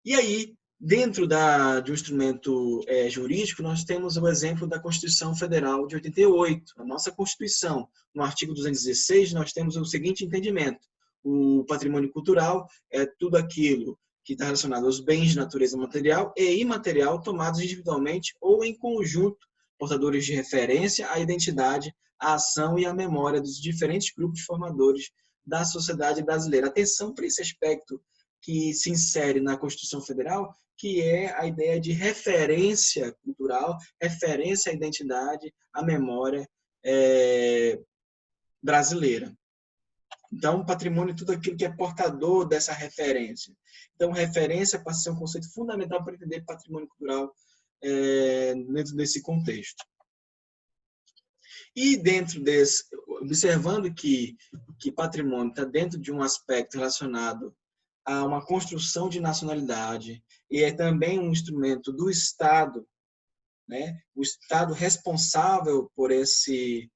E aí, dentro de um instrumento jurídico, nós temos o exemplo da Constituição Federal de 88, a nossa Constituição. No artigo 216, nós temos o seguinte entendimento. O patrimônio cultural é tudo aquilo que está relacionado aos bens de natureza material e imaterial tomados individualmente ou em conjunto, portadores de referência à identidade, à ação e à memória dos diferentes grupos formadores da sociedade brasileira. Atenção para esse aspecto que se insere na Constituição Federal, que é a ideia de referência cultural, referência à identidade, à memória brasileira. Então, patrimônio é tudo aquilo que é portador dessa referência. Então, referência passa a ser um conceito fundamental para entender patrimônio cultural dentro desse contexto. E dentro desse, observando que patrimônio está dentro de um aspecto relacionado a uma construção de nacionalidade e é também um instrumento do Estado, né? O Estado responsável por esse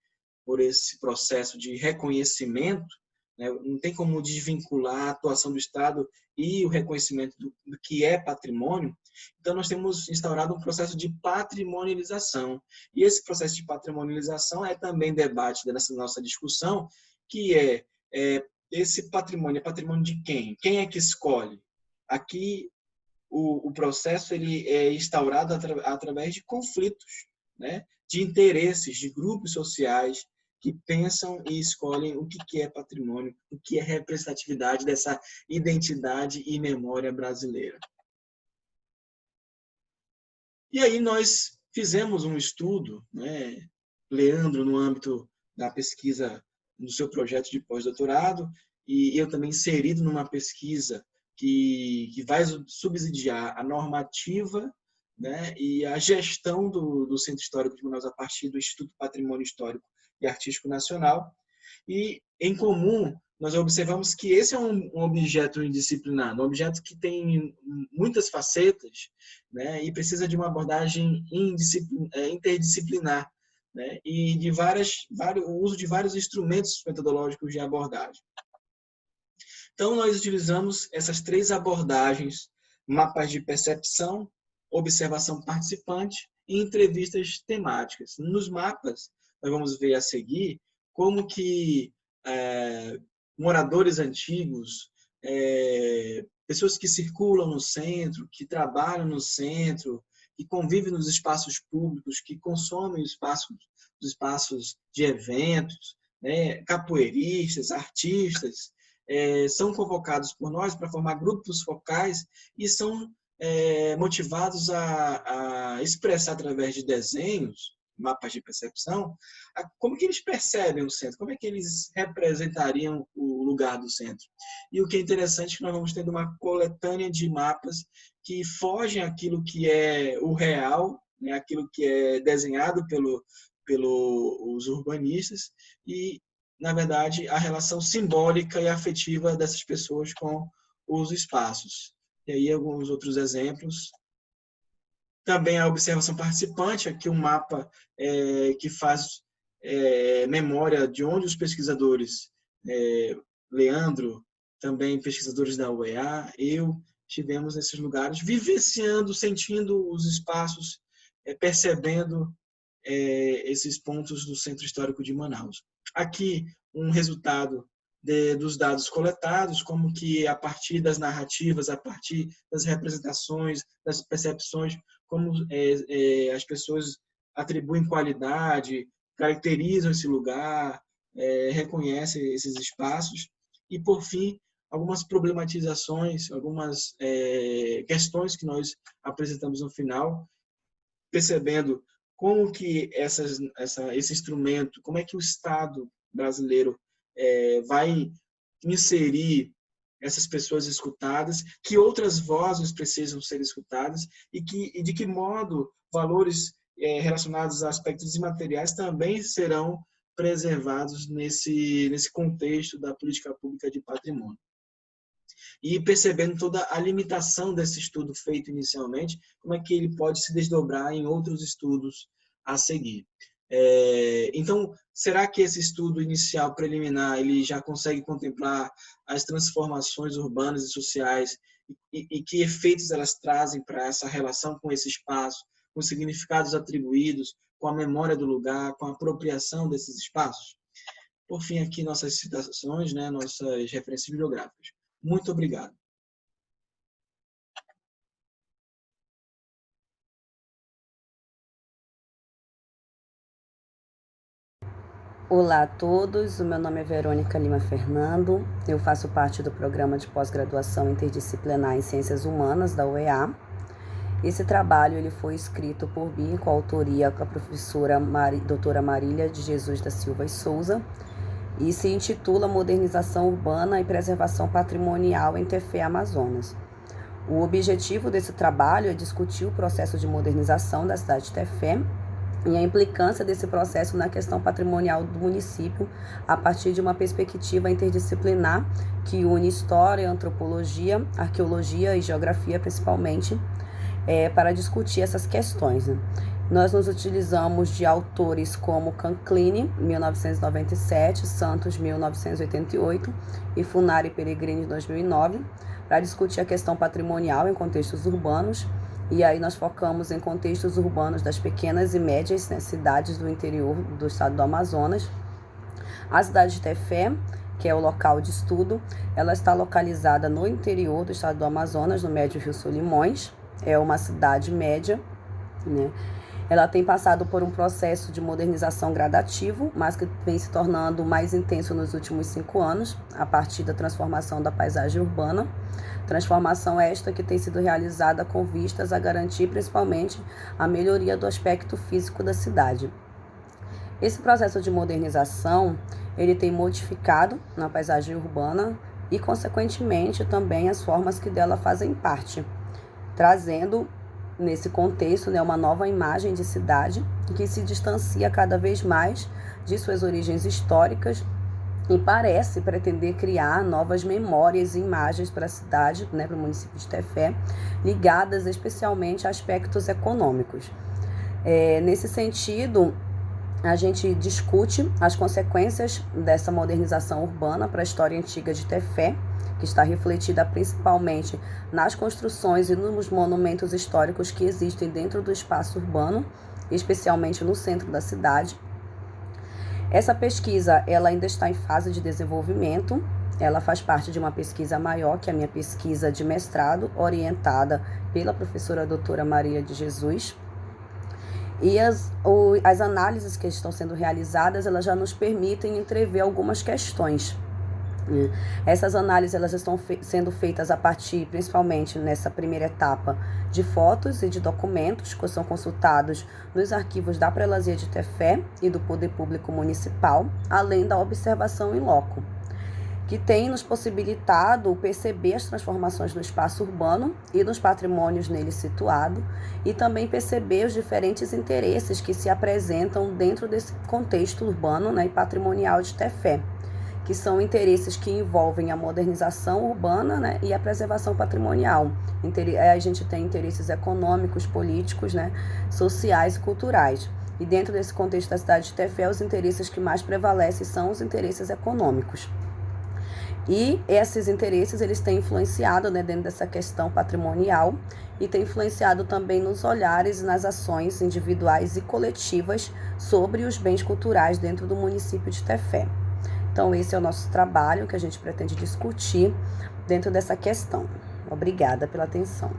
processo de reconhecimento, né? Não tem como desvincular a atuação do Estado e o reconhecimento do que é patrimônio. Então, nós temos instaurado um processo de patrimonialização. E esse processo de patrimonialização é também debate dessa nossa discussão, que esse patrimônio é patrimônio de quem? Quem é que escolhe? Aqui, o processo ele é instaurado através de conflitos, né? De interesses, de grupos sociais que pensam e escolhem o que é patrimônio, o que é representatividade dessa identidade e memória brasileira. E aí nós fizemos um estudo, né? Leandro, no âmbito da pesquisa no seu projeto de pós-doutorado, e eu também inserido numa pesquisa que vai subsidiar a normativa, né, e a gestão do Centro Histórico de Manaus a partir do Instituto Patrimônio Histórico e Artístico Nacional. E, em comum, nós observamos que esse é um objeto indisciplinado, um objeto que tem muitas facetas, né, e precisa de uma abordagem interdisciplinar, né, e de o uso de vários instrumentos metodológicos de abordagem. Então, nós utilizamos essas três abordagens: mapas de percepção, observação participante e entrevistas temáticas. Nos mapas, nós vamos ver a seguir como que moradores antigos, pessoas que circulam no centro, que trabalham no centro, que convivem nos espaços públicos, que consomem os espaços de eventos, né, capoeiristas, artistas, são convocados por nós para formar grupos focais e são motivados a expressar através de desenhos, mapas de percepção, como que eles percebem o centro, como é que eles representariam o lugar do centro. E o que é interessante é que nós vamos tendo uma coletânea de mapas que fogem aquilo que é o real, né, aquilo que é desenhado pelos urbanistas e, na verdade, a relação simbólica e afetiva dessas pessoas com os espaços. E aí alguns outros exemplos. Também a observação participante, aqui um mapa que faz memória de onde os pesquisadores, Leandro, também pesquisadores da UEA, eu, estivemos nesses lugares, vivenciando, sentindo os espaços, percebendo esses pontos do Centro Histórico de Manaus. Aqui, um resultado dos dados coletados, como que a partir das narrativas, a partir das representações, das percepções, como as pessoas atribuem qualidade, caracterizam esse lugar, reconhecem esses espaços. E, por fim, algumas problematizações, algumas questões que nós apresentamos no final, percebendo como que esse instrumento, como é que o Estado brasileiro vai inserir essas pessoas escutadas, que outras vozes precisam ser escutadas e de que modo valores relacionados a aspectos imateriais também serão preservados nesse contexto da política pública de patrimônio. E percebendo toda a limitação desse estudo feito inicialmente, como é que ele pode se desdobrar em outros estudos a seguir. Então, será que esse estudo inicial preliminar ele já consegue contemplar as transformações urbanas e sociais e que efeitos elas trazem para essa relação com esse espaço, com os significados atribuídos, com a memória do lugar, com a apropriação desses espaços? Por fim, aqui nossas citações, né, nossas referências bibliográficas. Muito obrigado. Olá a todos, o meu nome é Verônica Lima Fernando, eu faço parte do programa de pós-graduação interdisciplinar em Ciências Humanas da UEA. Esse trabalho ele foi escrito por mim, com a autoria com a professora doutora Marília de Jesus da Silva e Souza, e se intitula Modernização Urbana e Preservação Patrimonial em Tefé, Amazonas. O objetivo desse trabalho é discutir o processo de modernização da cidade de Tefé e a implicância desse processo na questão patrimonial do município a partir de uma perspectiva interdisciplinar que une história, antropologia, arqueologia e geografia principalmente, para discutir essas questões. Nós nos utilizamos de autores como Canclini, 1997, Santos, 1988 e Funari Peregrini, 2009, para discutir a questão patrimonial em contextos urbanos. E aí nós focamos em contextos urbanos das pequenas e médias, né, cidades do interior do estado do Amazonas. A cidade de Tefé, que é o local de estudo, ela está localizada no interior do estado do Amazonas, no médio Rio Solimões. É uma cidade média, né? Ela tem passado por um processo de modernização gradativo, mas que vem se tornando mais intenso nos últimos 5 anos, a partir da transformação da paisagem urbana. Transformação esta que tem sido realizada com vistas a garantir principalmente a melhoria do aspecto físico da cidade. Esse processo de modernização, ele tem modificado na paisagem urbana e, consequentemente, também as formas que dela fazem parte, trazendo nesse contexto, né, uma nova imagem de cidade que se distancia cada vez mais de suas origens históricas e parece pretender criar novas memórias e imagens para a cidade, né, para o município de Tefé, ligadas especialmente a aspectos econômicos. Nesse sentido, a gente discute as consequências dessa modernização urbana para a história antiga de Tefé, que está refletida principalmente nas construções e nos monumentos históricos que existem dentro do espaço urbano, especialmente no centro da cidade. Essa pesquisa ela ainda está em fase de desenvolvimento, ela faz parte de uma pesquisa maior, que é a minha pesquisa de mestrado, orientada pela professora doutora Maria de Jesus. E as análises que estão sendo realizadas, elas já nos permitem entrever algumas questões. Essas análises elas estão sendo feitas a partir, principalmente nessa primeira etapa, de fotos e de documentos que são consultados nos arquivos da Prelazia de Tefé e do Poder Público Municipal, além da observação em loco, que tem nos possibilitado perceber as transformações no espaço urbano e nos patrimônios nele situado, e também perceber os diferentes interesses que se apresentam dentro desse contexto urbano, né, e patrimonial de Tefé, que são interesses que envolvem a modernização urbana, né, e a preservação patrimonial. A gente tem interesses econômicos, políticos, né, sociais e culturais. E dentro desse contexto da cidade de Tefé, os interesses que mais prevalecem são os interesses econômicos. E esses interesses eles têm influenciado, né, dentro dessa questão patrimonial e têm influenciado também nos olhares e nas ações individuais e coletivas sobre os bens culturais dentro do município de Tefé. Então, esse é o nosso trabalho que a gente pretende discutir dentro dessa questão. Obrigada pela atenção.